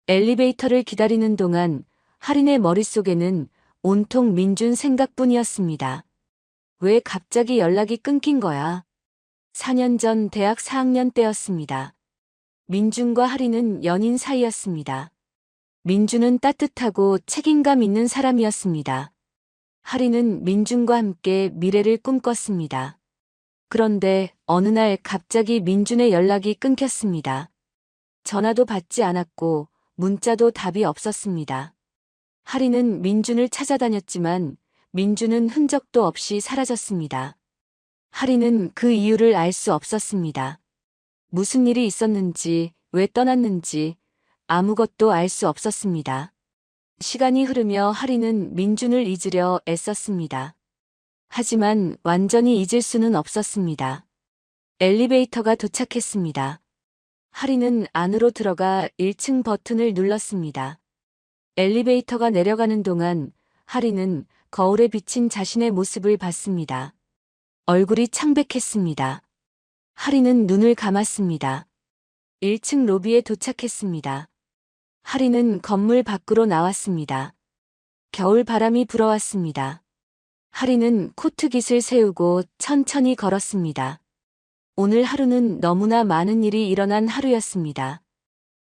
S2: 엘리베이터를 기다리는 동안 하린의 머릿속에는 온통 민준 생각뿐이었습니다. 왜 갑자기 연락이 끊긴 거야? 4년 전 대학 4학년 때였습니다. 민준과 하린은 연인 사이였습니다. 민준은 따뜻하고 책임감 있는 사람이었습니다. 하린은 민준과 함께 미래를 꿈꿨습니다. 그런데 어느 날 갑자기 민준의 연락이 끊겼습니다. 전화도 받지 않았고 문자도 답이 없었습니다. 하리는 민준을 찾아다녔지만 민준은 흔적도 없이 사라졌습니다. 하리는 그 이유를 알 수 없었습니다. 무슨 일이 있었는지, 왜 떠났는지 아무것도 알 수 없었습니다. 시간이 흐르며 하리는 민준을 잊으려 애썼습니다. 하지만 완전히 잊을 수는 없었습니다. 엘리베이터가 도착했습니다. 하리는 안으로 들어가 1층 버튼을 눌렀습니다. 엘리베이터가 내려가는 동안 하리는 거울에 비친 자신의 모습을 봤습니다. 얼굴이 창백했습니다. 하리는 눈을 감았습니다. 1층 로비에 도착했습니다. 하리는 건물 밖으로 나왔습니다. 겨울 바람이 불어왔습니다. 하리는 코트깃을 세우고 천천히 걸었습니다. 오늘 하루는 너무나 많은 일이 일어난 하루였습니다.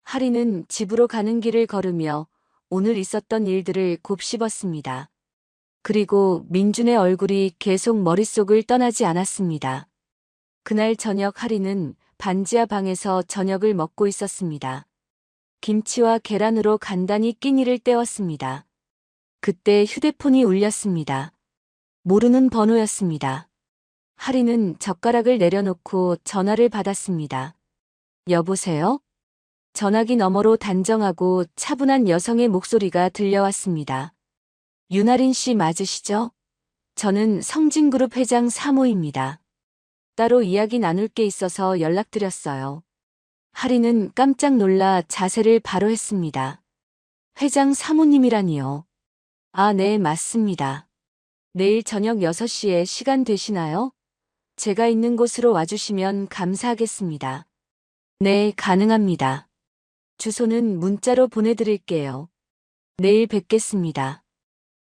S2: 하리는 집으로 가는 길을 걸으며 오늘 있었던 일들을 곱씹었습니다. 그리고 민준의 얼굴이 계속 머릿속을 떠나지 않았습니다. 그날 저녁 하리는 반지하 방에서 저녁을 먹고 있었습니다. 김치와 계란으로 간단히 끼니를 때웠습니다. 그때 휴대폰이 울렸습니다. 모르는 번호였습니다. 하리는 젓가락을 내려놓고 전화를 받았습니다. 여보세요? 전화기 너머로 단정하고 차분한 여성의 목소리가 들려왔습니다. 윤아린 씨 맞으시죠? 저는 성진그룹 회장 사모입니다. 따로 이야기 나눌 게 있어서 연락드렸어요. 하리는 깜짝 놀라 자세를 바로 했습니다. 회장 사모님이라니요. 아, 네, 맞습니다. 내일 저녁 6시에 시간 되시나요? 제가 있는 곳으로 와주시면 감사하겠습니다. 네, 가능합니다. 주소는 문자로 보내드릴게요. 내일 뵙겠습니다.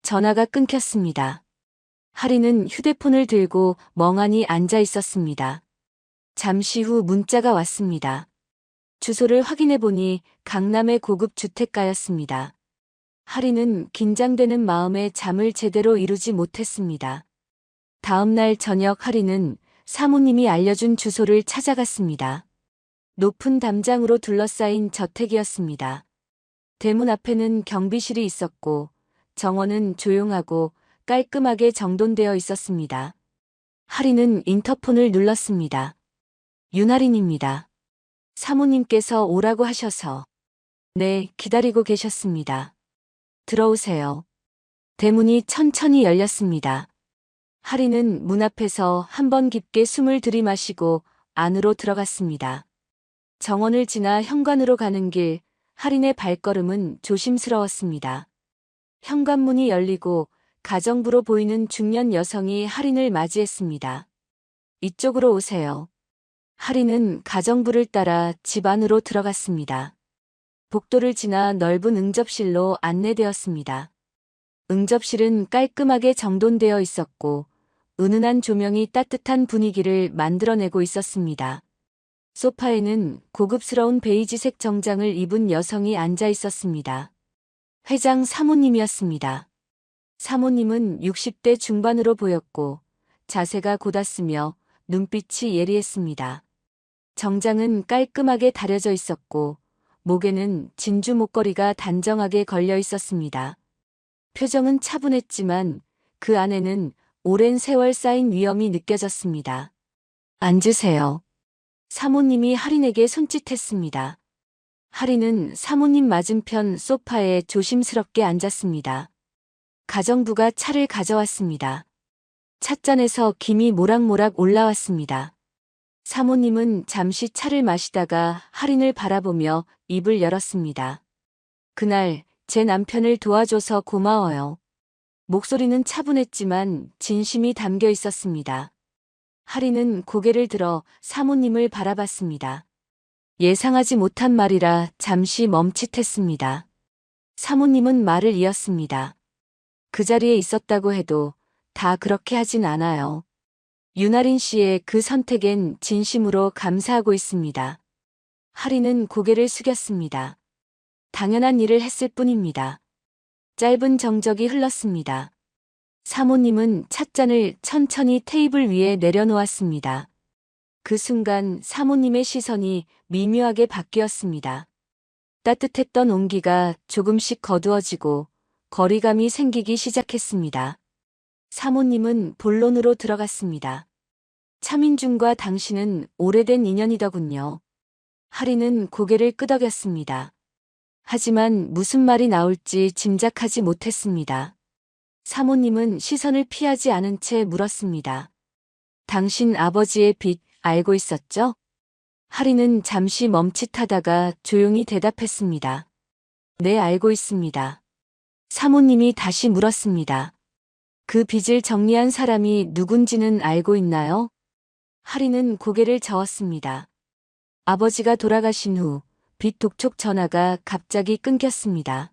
S2: 전화가 끊겼습니다. 하리는 휴대폰을 들고 멍하니 앉아 있었습니다. 잠시 후 문자가 왔습니다. 주소를 확인해 보니 강남의 고급 주택가였습니다. 하리는 긴장되는 마음에 잠을 제대로 이루지 못했습니다. 다음 날 저녁 하리는 사모님이 알려준 주소를 찾아갔습니다. 높은 담장으로 둘러싸인 저택이었습니다. 대문 앞에는 경비실이 있었고 정원은 조용하고 깔끔하게 정돈되어 있었습니다. 하리는 인터폰을 눌렀습니다. 윤하린입니다. 사모님께서 오라고 하셔서. 네, 기다리고 계셨습니다. 들어오세요. 대문이 천천히 열렸습니다. 하리는 문 앞에서 한 번 깊게 숨을 들이마시고 안으로 들어갔습니다. 정원을 지나 현관으로 가는 길, 하린의 발걸음은 조심스러웠습니다. 현관문이 열리고 가정부로 보이는 중년 여성이 하린을 맞이했습니다. 이쪽으로 오세요. 하린은 가정부를 따라 집 안으로 들어갔습니다. 복도를 지나 넓은 응접실로 안내되었습니다. 응접실은 깔끔하게 정돈되어 있었고 은은한 조명이 따뜻한 분위기를 만들어내고 있었습니다. 소파에는 고급스러운 베이지색 정장을 입은 여성이 앉아 있었습니다. 회장 사모님이었습니다. 사모님은 60대 중반으로 보였고 자세가 곧았으며 눈빛이 예리했습니다. 정장은 깔끔하게 다려져 있었고 목에는 진주 목걸이가 단정하게 걸려 있었습니다. 표정은 차분했지만 그 안에는 오랜 세월 쌓인 위엄이 느껴졌습니다. 앉으세요. 사모님이 하린에게 손짓했습니다. 하린은 사모님 맞은편 소파에 조심스럽게 앉았습니다. 가정부가 차를 가져왔습니다. 찻잔에서 김이 모락모락 올라왔습니다. 사모님은 잠시 차를 마시다가 하린을 바라보며 입을 열었습니다. 그날 제 남편을 도와줘서 고마워요. 목소리는 차분했지만 진심이 담겨 있었습니다. 하린은 고개를 들어 사모님을 바라봤습니다. 예상하지 못한 말이라 잠시 멈칫했습니다. 사모님은 말을 이었습니다. 그 자리에 있었다고 해도 다 그렇게 하진 않아요. 윤아린 씨의 그 선택엔 진심으로 감사하고 있습니다. 하린은 고개를 숙였습니다. 당연한 일을 했을 뿐입니다. 짧은 정적이 흘렀습니다. 사모님은 찻잔을 천천히 테이블 위에 내려놓았습니다. 그 순간 사모님의 시선이 미묘하게 바뀌었습니다. 따뜻했던 온기가 조금씩 거두어지고 거리감이 생기기 시작했습니다. 사모님은 본론으로 들어갔습니다. 차민준과 당신은 오래된 인연이더군요. 하리는 고개를 끄덕였습니다. 하지만 무슨 말이 나올지 짐작하지 못했습니다. 사모님은 시선을 피하지 않은 채 물었습니다. 당신 아버지의 빚 알고 있었죠? 하리는 잠시 멈칫하다가 조용히 대답했습니다. 네, 알고 있습니다. 사모님이 다시 물었습니다. 그 빚을 정리한 사람이 누군지는 알고 있나요? 하리는 고개를 저었습니다. 아버지가 돌아가신 후 빚 독촉 전화가 갑자기 끊겼습니다.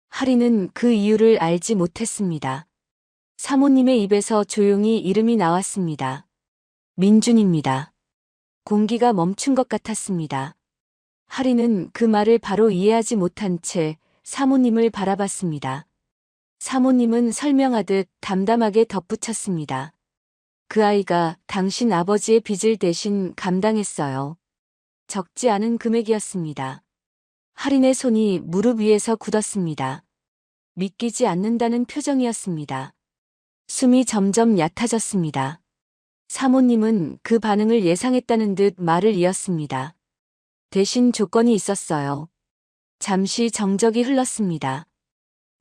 S2: 하리는 그 이유를 알지 못했습니다. 사모님의 입에서 조용히 이름이 나왔습니다. 민준입니다. 공기가 멈춘 것 같았습니다. 하리는 그 말을 바로 이해하지 못한 채 사모님을 바라봤습니다. 사모님은 설명하듯 담담하게 덧붙였습니다. 그 아이가 당신 아버지의 빚을 대신 감당했어요. 적지 않은 금액이었습니다. 하린의 손이 무릎 위에서 굳었습니다. 믿기지 않는다는 표정이었습니다. 숨이 점점 얕아졌습니다. 사모님은 그 반응을 예상했다는 듯 말을 이었습니다. 대신 조건이 있었어요. 잠시 정적이 흘렀습니다.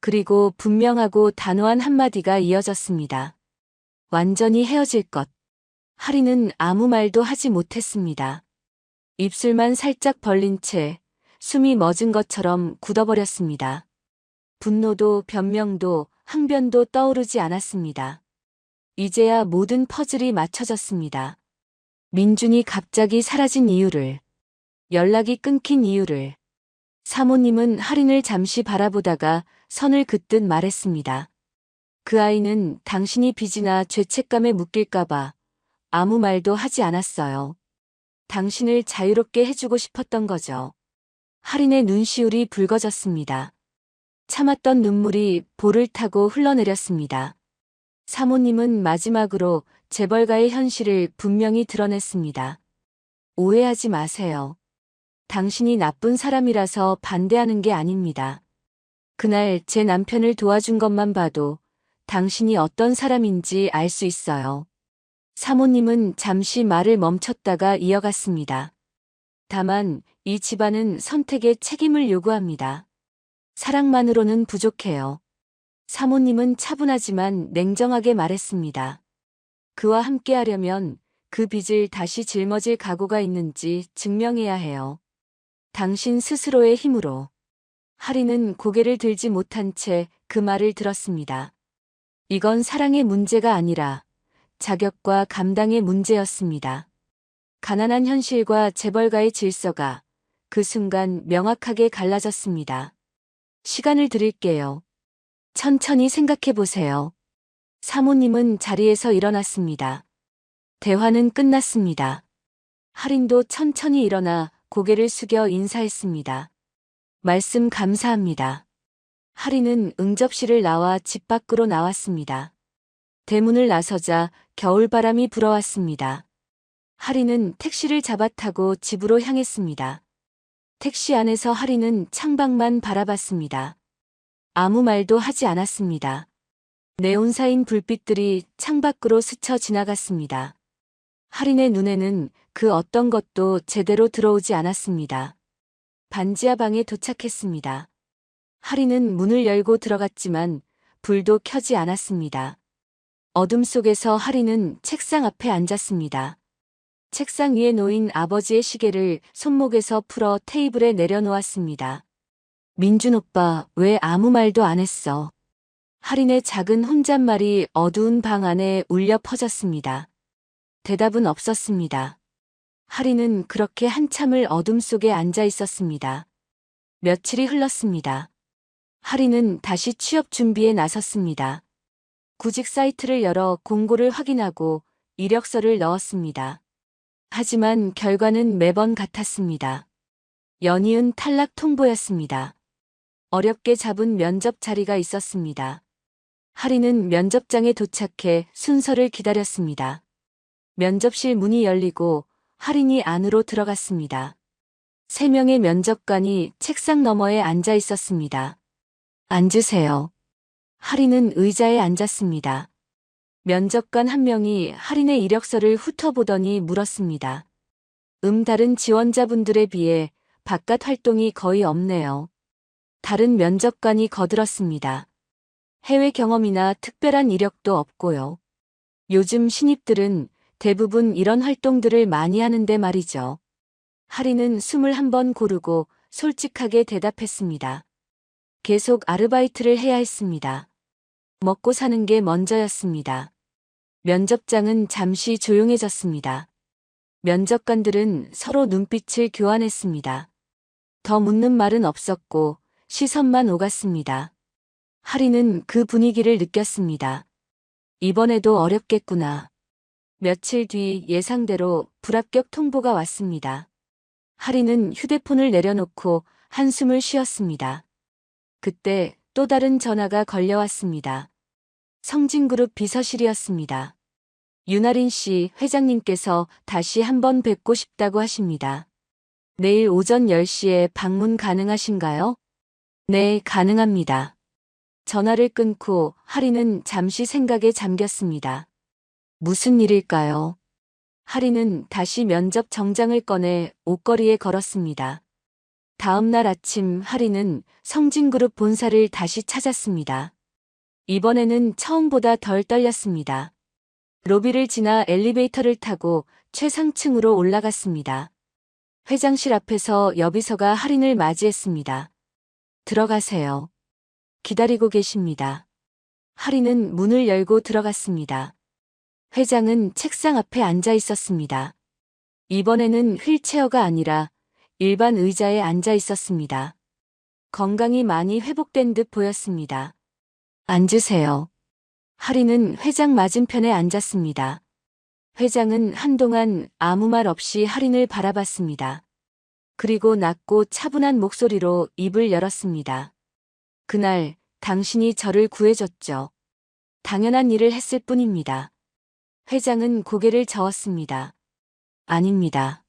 S2: 그리고 분명하고 단호한 한마디가 이어졌습니다. 완전히 헤어질 것. 하리는 아무 말도 하지 못했습니다. 입술만 살짝 벌린 채 숨이 멎은 것처럼 굳어버렸습니다. 분노도 변명도 항변도 떠오르지 않았습니다. 이제야 모든 퍼즐이 맞춰졌습니다. 민준이 갑자기 사라진 이유를, 연락이 끊긴 이유를. 사모님은 하린을 잠시 바라보다가 선을 긋듯 말했습니다. 그 아이는 당신이 빚이나 죄책감에 묶일까봐 아무 말도 하지 않았어요. 당신을 자유롭게 해주고 싶었던 거죠. 하린의 눈시울이 붉어졌습니다. 참았던 눈물이 볼을 타고 흘러내렸습니다. 사모님은 마지막으로 재벌가의 현실을 분명히 드러냈습니다. 오해하지 마세요. 당신이 나쁜 사람이라서 반대하는 게 아닙니다. 그날 제 남편을 도와준 것만 봐도 당신이 어떤 사람인지 알 수 있어요. 사모님은 잠시 말을 멈췄다가 이어갔습니다. 다만 이 집안은 선택의 책임을 요구합니다. 사랑만으로는 부족해요. 사모님은 차분하지만 냉정하게 말했습니다. 그와 함께하려면 그 빚을 다시 짊어질 각오가 있는지 증명해야 해요. 당신 스스로의 힘으로. 하리는 고개를 들지 못한 채 그 말을 들었습니다. 이건 사랑의 문제가 아니라 자격과 감당의 문제였습니다. 가난한 현실과 재벌가의 질서가 그 순간 명확하게 갈라졌습니다. 시간을 드릴게요. 천천히 생각해 보세요. 사모님은 자리에서 일어났습니다. 대화는 끝났습니다. 하린도 천천히 일어나 고개를 숙여 인사했습니다. 말씀 감사합니다. 하린은 응접실을 나와 집 밖으로 나왔습니다. 대문을 나서자 겨울바람이 불어왔습니다. 하린은 택시를 잡아 타고 집으로 향했습니다. 택시 안에서 하린은 창밖만 바라봤습니다. 아무 말도 하지 않았습니다. 네온사인 불빛들이 창밖으로 스쳐 지나갔습니다. 하린의 눈에는 그 어떤 것도 제대로 들어오지 않았습니다. 반지하 방에 도착했습니다. 하린은 문을 열고 들어갔지만 불도 켜지 않았습니다. 어둠 속에서 하린은 책상 앞에 앉았습니다. 책상 위에 놓인 아버지의 시계를 손목에서 풀어 테이블에 내려놓았습니다. 민준 오빠, 왜 아무 말도 안 했어? 하린의 작은 혼잣말이 어두운 방 안에 울려 퍼졌습니다. 대답은 없었습니다. 하린은 그렇게 한참을 어둠 속에 앉아 있었습니다. 며칠이 흘렀습니다. 하린은 다시 취업 준비에 나섰습니다. 구직 사이트를 열어 공고를 확인하고 이력서를 넣었습니다. 하지만 결과는 매번 같았습니다. 연이은 탈락 통보였습니다. 어렵게 잡은 면접 자리가 있었습니다. 하리는 면접장에 도착해 순서를 기다렸습니다. 면접실 문이 열리고 하린이 안으로 들어갔습니다. 3명의 면접관이 책상 너머에 앉아 있었습니다. 앉으세요. 하린은 의자에 앉았습니다. 면접관 한 명이 하린의 이력서를 훑어보더니 물었습니다. 다른 지원자분들에 비해 바깥 활동이 거의 없네요. 다른 면접관이 거들었습니다. 해외 경험이나 특별한 이력도 없고요. 요즘 신입들은 대부분 이런 활동들을 많이 하는데 말이죠. 하린은 숨을 한번 고르고 솔직하게 대답했습니다. 계속 아르바이트를 해야 했습니다. 먹고 사는 게 먼저였습니다. 면접장은 잠시 조용해졌습니다. 면접관들은 서로 눈빛을 교환했습니다. 더 묻는 말은 없었고 시선만 오갔습니다. 하린은 그 분위기를 느꼈습니다. 이번에도 어렵겠구나. 며칠 뒤 예상대로 불합격 통보가 왔습니다. 하린은 휴대폰을 내려놓고 한숨을 쉬었습니다. 그때 또 다른 전화가 걸려왔습니다. 성진그룹 비서실이었습니다. 윤아린 씨 회장님께서 다시 한번 뵙고 싶다고 하십니다. 내일 오전 10시에 방문 가능하신가요? 네, 가능합니다. 전화를 끊고 하린은 잠시 생각에 잠겼습니다. 무슨 일일까요? 하린은 다시 면접 정장을 꺼내 옷걸이에 걸었습니다. 다음 날 아침 하린은 성진그룹 본사를 다시 찾았습니다. 이번에는 처음보다 덜 떨렸습니다. 로비를 지나 엘리베이터를 타고 최상층으로 올라갔습니다. 회장실 앞에서 여비서가 하린을 맞이했습니다. 들어가세요. 기다리고 계십니다. 하린은 문을 열고 들어갔습니다. 회장은 책상 앞에 앉아 있었습니다. 이번에는 휠체어가 아니라 일반 의자에 앉아 있었습니다. 건강이 많이 회복된 듯 보였습니다. 앉으세요. 하린은 회장 맞은편에 앉았습니다. 회장은 한동안 아무 말 없이 하린을 바라봤습니다. 그리고 낮고 차분한 목소리로 입을 열었습니다. 그날 당신이 저를 구해줬죠. 당연한 일을 했을 뿐입니다. 회장은 고개를 저었습니다. 아닙니다.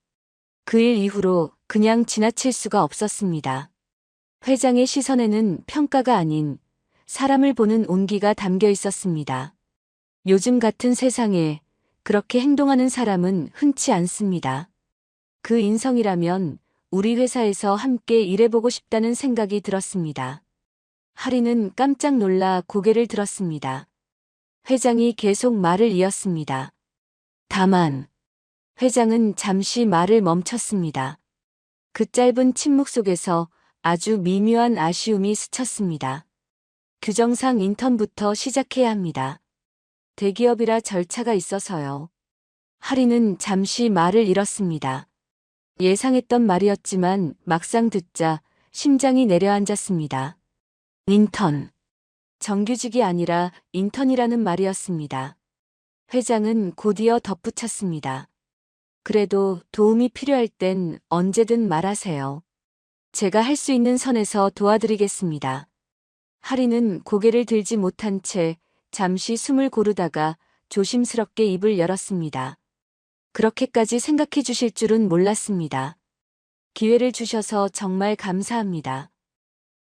S2: 그 일 이후로 그냥 지나칠 수가 없었습니다. 회장의 시선에는 평가가 아닌 사람을 보는 온기가 담겨 있었습니다. 요즘 같은 세상에 그렇게 행동하는 사람은 흔치 않습니다. 그 인성이라면 우리 회사에서 함께 일해보고 싶다는 생각이 들었습니다. 하린은 깜짝 놀라 고개를 들었습니다. 회장이 계속 말을 이었습니다. 다만, 회장은 잠시 말을 멈췄습니다. 그 짧은 침묵 속에서 아주 미묘한 아쉬움이 스쳤습니다. 규정상 인턴부터 시작해야 합니다. 대기업이라 절차가 있어서요. 하린은 잠시 말을 잃었습니다. 예상했던 말이었지만 막상 듣자 심장이 내려앉았습니다. 인턴. 정규직이 아니라 인턴이라는 말이었습니다. 회장은 곧이어 덧붙였습니다. 그래도 도움이 필요할 땐 언제든 말하세요. 제가 할 수 있는 선에서 도와드리겠습니다. 하린은 고개를 들지 못한 채 잠시 숨을 고르다가 조심스럽게 입을 열었습니다. 그렇게까지 생각해 주실 줄은 몰랐습니다. 기회를 주셔서 정말 감사합니다.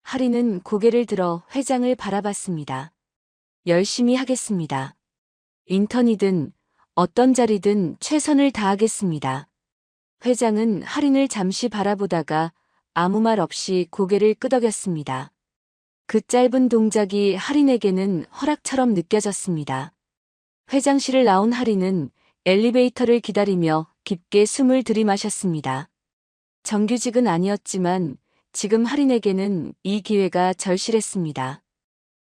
S2: 하린은 고개를 들어 회장을 바라봤습니다. 열심히 하겠습니다. 인턴이든 어떤 자리든 최선을 다하겠습니다. 회장은 하린을 잠시 바라보다가 아무 말 없이 고개를 끄덕였습니다. 그 짧은 동작이 하린에게는 허락처럼 느껴졌습니다. 회장실을 나온 하린은 엘리베이터를 기다리며 깊게 숨을 들이마셨습니다. 정규직은 아니었지만 지금 하린에게는 이 기회가 절실했습니다.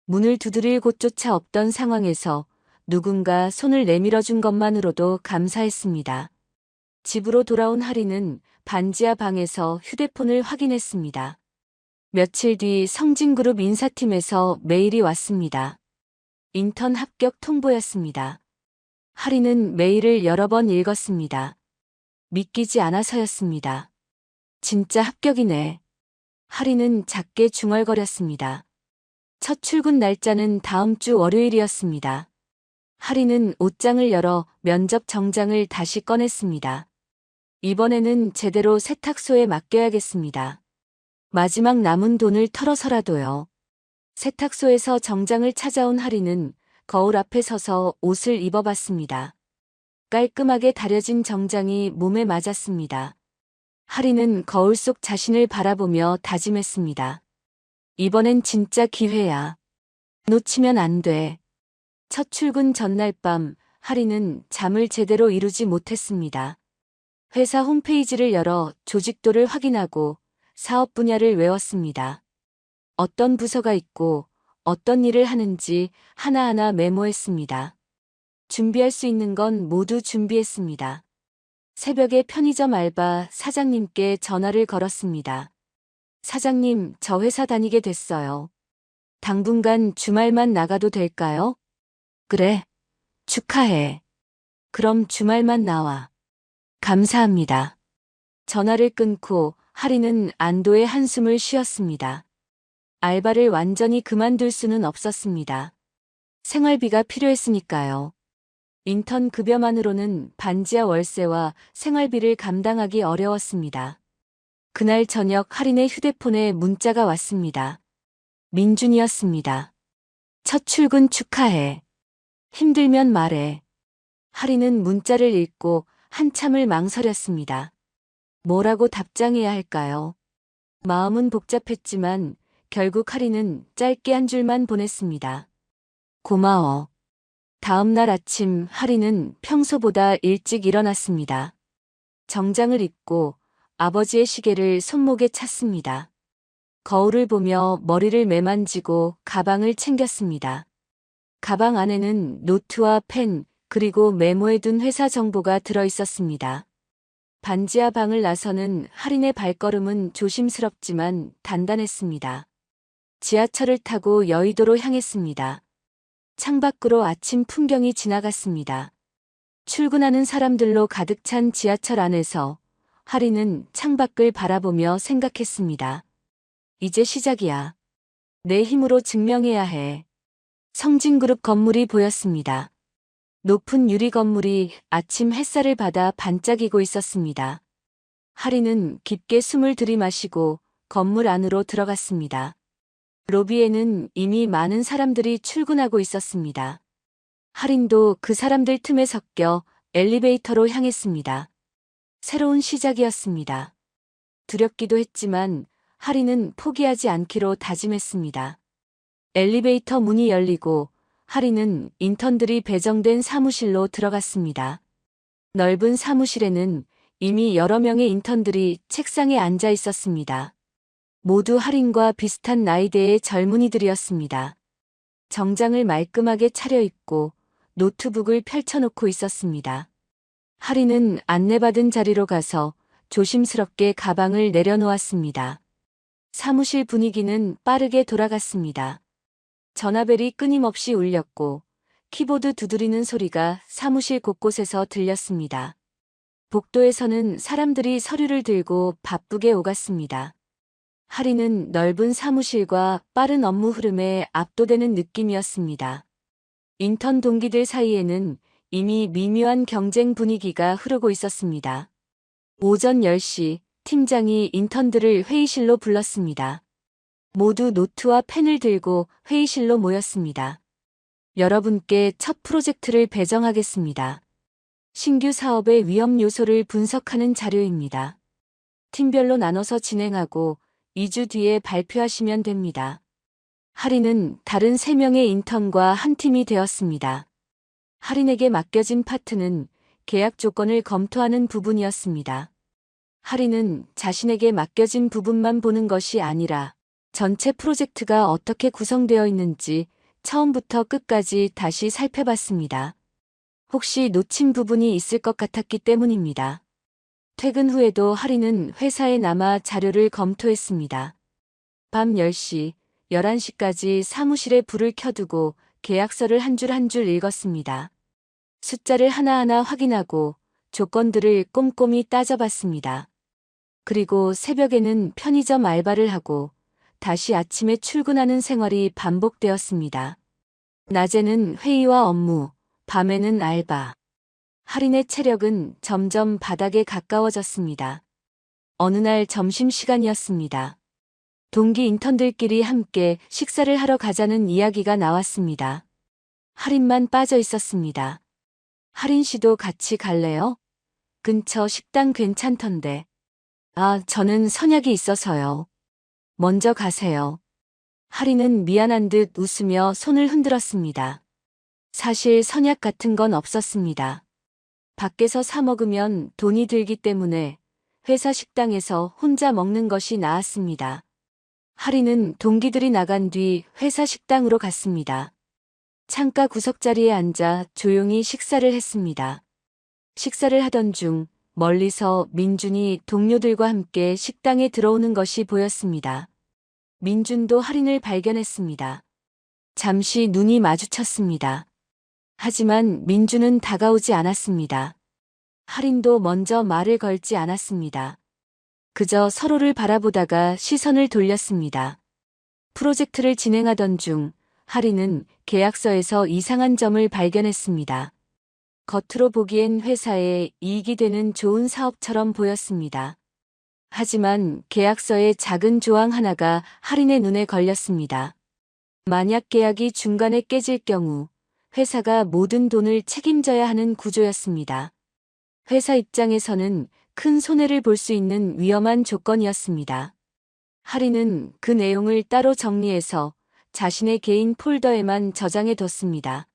S2: 문을 두드릴 곳조차 없던 상황에서 누군가 손을 내밀어준 것만으로도 감사했습니다. 집으로 돌아온 하린은 반지하 방에서 휴대폰을 확인했습니다. 며칠 뒤 성진그룹 인사팀에서 메일이 왔습니다. 인턴 합격 통보였습니다. 하린은 메일을 여러 번 읽었습니다. 믿기지 않아서였습니다. 진짜 합격이네. 하린은 작게 중얼거렸습니다. 첫 출근 날짜는 다음 주 월요일이었습니다. 하리는 옷장을 열어 면접 정장을 다시 꺼냈습니다. 이번에는 제대로 세탁소에 맡겨야겠습니다. 마지막 남은 돈을 털어서라도요. 세탁소에서 정장을 찾아온 하리는 거울 앞에 서서 옷을 입어봤습니다. 깔끔하게 다려진 정장이 몸에 맞았습니다. 하리는 거울 속 자신을 바라보며 다짐했습니다. 이번엔 진짜 기회야. 놓치면 안 돼. 첫 출근 전날 밤 하리는 잠을 제대로 이루지 못했습니다. 회사 홈페이지를 열어 조직도를 확인하고 사업 분야를 외웠습니다. 어떤 부서가 있고 어떤 일을 하는지 하나하나 메모했습니다. 준비할 수 있는 건 모두 준비했습니다. 새벽에 편의점 알바 사장님께 전화를 걸었습니다. 사장님, 저 회사 다니게 됐어요. 당분간 주말만 나가도 될까요? 그래. 축하해. 그럼 주말만 나와. 감사합니다. 전화를 끊고 하리는 안도의 한숨을 쉬었습니다. 알바를 완전히 그만둘 수는 없었습니다. 생활비가 필요했으니까요. 인턴 급여만으로는 반지하 월세와 생활비를 감당하기 어려웠습니다. 그날 저녁 하린의 휴대폰에 문자가 왔습니다. 민준이었습니다. 첫 출근 축하해. 힘들면 말해. 하린은 문자를 읽고 한참을 망설였습니다. 뭐라고 답장해야 할까요? 마음은 복잡했지만 결국 하린은 짧게 한 줄만 보냈습니다. 고마워. 다음 날 아침 하린은 평소보다 일찍 일어났습니다. 정장을 입고 아버지의 시계를 손목에 찼습니다. 거울을 보며 머리를 매만지고 가방을 챙겼습니다. 가방 안에는 노트와 펜, 그리고 메모해둔 회사 정보가 들어 있었습니다. 반지하 방을 나서는 하린의 발걸음은 조심스럽지만 단단했습니다. 지하철을 타고 여의도로 향했습니다. 창밖으로 아침 풍경이 지나갔습니다. 출근하는 사람들로 가득 찬 지하철 안에서 하린은 창밖을 바라보며 생각했습니다. 이제 시작이야. 내 힘으로 증명해야 해. 성진그룹 건물이 보였습니다. 높은 유리 건물이 아침 햇살을 받아 반짝이고 있었습니다. 하린은 깊게 숨을 들이마시고 건물 안으로 들어갔습니다. 로비에는 이미 많은 사람들이 출근하고 있었습니다. 하린도 그 사람들 틈에 섞여 엘리베이터로 향했습니다. 새로운 시작이었습니다. 두렵기도 했지만 하린은 포기하지 않기로 다짐했습니다. 엘리베이터 문이 열리고 하린은 인턴들이 배정된 사무실로 들어갔습니다. 넓은 사무실에는 이미 여러 명의 인턴들이 책상에 앉아 있었습니다. 모두 하린과 비슷한 나이대의 젊은이들이었습니다. 정장을 말끔하게 차려입고 노트북을 펼쳐놓고 있었습니다. 하린은 안내받은 자리로 가서 조심스럽게 가방을 내려놓았습니다. 사무실 분위기는 빠르게 돌아갔습니다. 전화벨이 끊임없이 울렸고 키보드 두드리는 소리가 사무실 곳곳에서 들렸습니다. 복도에서는 사람들이 서류를 들고 바쁘게 오갔습니다. 하린은 넓은 사무실과 빠른 업무 흐름에 압도되는 느낌이었습니다. 인턴 동기들 사이에는 이미 미묘한 경쟁 분위기가 흐르고 있었습니다. 오전 10시 팀장이 인턴들을 회의실로 불렀습니다. 모두 노트와 펜을 들고 회의실로 모였습니다. 여러분께 첫 프로젝트를 배정하겠습니다. 신규 사업의 위험 요소를 분석하는 자료입니다. 팀별로 나눠서 진행하고 2주 뒤에 발표하시면 됩니다. 하린은 다른 3명의 인턴과 한 팀이 되었습니다. 하린에게 맡겨진 파트는 계약 조건을 검토하는 부분이었습니다. 하린은 자신에게 맡겨진 부분만 보는 것이 아니라 전체 프로젝트가 어떻게 구성되어 있는지 처음부터 끝까지 다시 살펴봤습니다. 혹시 놓친 부분이 있을 것 같았기 때문입니다. 퇴근 후에도 하린은 회사에 남아 자료를 검토했습니다. 밤 10시, 11시까지 사무실에 불을 켜두고 계약서를 한 줄 한 줄 읽었습니다. 숫자를 하나하나 확인하고 조건들을 꼼꼼히 따져봤습니다. 그리고 새벽에는 편의점 알바를 하고 다시 아침에 출근하는 생활이 반복되었습니다. 낮에는 회의와 업무, 밤에는 알바. 할인의 체력은 점점 바닥에 가까워졌습니다. 어느 날 점심시간이었습니다. 동기 인턴들끼리 함께 식사를 하러 가자는 이야기가 나왔습니다. 할인만 빠져 있었습니다. 할인 씨도 같이 갈래요? 근처 식당 괜찮던데. 아, 저는 선약이 있어서요. 먼저 가세요. 할인은 미안한 듯 웃으며 손을 흔들었습니다. 사실 선약 같은 건 없었습니다. 밖에서 사 먹으면 돈이 들기 때문에 회사 식당에서 혼자 먹는 것이 나았습니다. 할인은 동기들이 나간 뒤 회사 식당으로 갔습니다. 창가 구석자리에 앉아 조용히 식사를 했습니다. 식사를 하던 중 멀리서 민준이 동료들과 함께 식당에 들어오는 것이 보였습니다. 민준도 할인을 발견했습니다. 잠시 눈이 마주쳤습니다. 하지만 민준은 다가오지 않았습니다. 할인도 먼저 말을 걸지 않았습니다. 그저 서로를 바라보다가 시선을 돌렸습니다. 프로젝트를 진행하던 중 할인은 계약서에서 이상한 점을 발견했습니다. 겉으로 보기엔 회사에 이익이 되는 좋은 사업처럼 보였습니다. 하지만 계약서의 작은 조항 하나가 할인의 눈에 걸렸습니다. 만약 계약이 중간에 깨질 경우 회사가 모든 돈을 책임져야 하는 구조였습니다. 회사 입장에서는 큰 손해를 볼 수 있는 위험한 조건이었습니다. 할인은 그 내용을 따로 정리해서 자신의 개인 폴더에만 저장해 뒀습니다.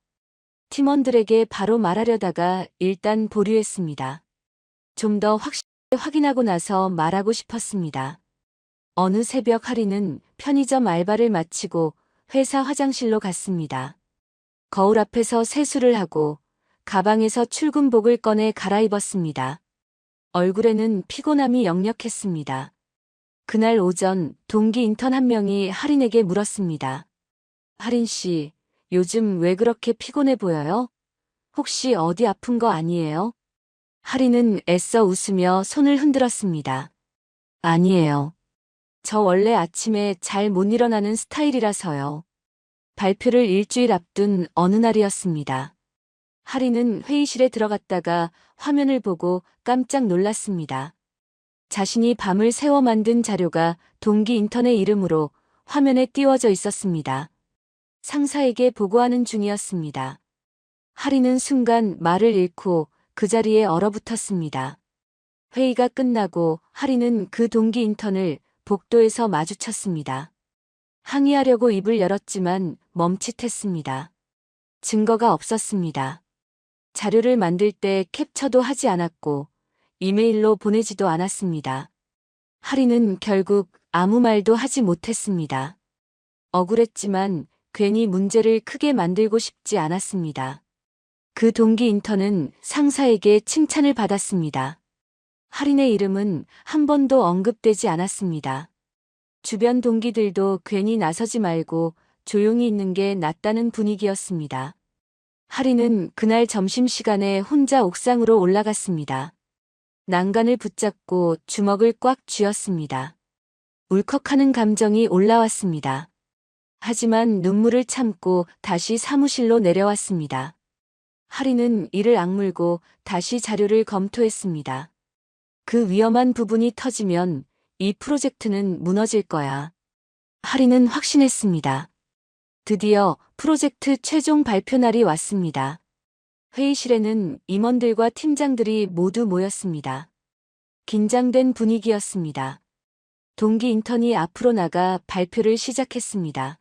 S2: 팀원들에게 바로 말하려다가 일단 보류했습니다. 좀 더 확실히 확인하고 나서 말하고 싶었습니다. 어느 새벽 할인은 편의점 알바를 마치고 회사 화장실로 갔습니다. 거울 앞에서 세수를 하고 가방에서 출근복을 꺼내 갈아입었습니다. 얼굴에는 피곤함이 역력했습니다. 그날 오전 동기 인턴 한 명이 할인에게 물었습니다. 할인 씨, 요즘 왜 그렇게 피곤해 보여요? 혹시 어디 아픈 거 아니에요? 할인은 애써 웃으며 손을 흔들었습니다. 아니에요. 저 원래 아침에 잘 못 일어나는 스타일이라서요. 발표를 일주일 앞둔 어느 날이었습니다. 할인은 회의실에 들어갔다가 화면을 보고 깜짝 놀랐습니다. 자신이 밤을 새워 만든 자료가 동기 인턴의 이름으로 화면에 띄워져 있었습니다. 상사에게 보고하는 중이었습니다. 할인은 순간 말을 잃고 그 자리에 얼어붙었습니다. 회의가 끝나고 할인은 그 동기 인턴을 복도에서 마주쳤습니다. 항의하려고 입을 열었지만 멈칫했습니다. 증거가 없었습니다. 자료를 만들 때 캡처도 하지 않았고 이메일로 보내지도 않았습니다. 할인은 결국 아무 말도 하지 못했습니다. 억울했지만 괜히 문제를 크게 만들고 싶지 않았습니다. 그 동기 인턴은 상사에게 칭찬을 받았습니다. 할인의 이름은 한 번도 언급되지 않았습니다. 주변 동기들도 괜히 나서지 말고 조용히 있는 게 낫다는 분위기였습니다. 할인은 그날 점심시간에 혼자 옥상으로 올라갔습니다. 난간을 붙잡고 주먹을 꽉 쥐었습니다. 울컥하는 감정이 올라왔습니다. 하지만 눈물을 참고 다시 사무실로 내려왔습니다. 할인은 이를 악물고 다시 자료를 검토했습니다. 그 위험한 부분이 터지면 이 프로젝트는 무너질 거야. 할인은 확신했습니다. 드디어 프로젝트 최종 발표 날이 왔습니다. 회의실에는 임원들과 팀장들이 모두 모였습니다. 긴장된 분위기였습니다. 동기 인턴이 앞으로 나가 발표를 시작했습니다.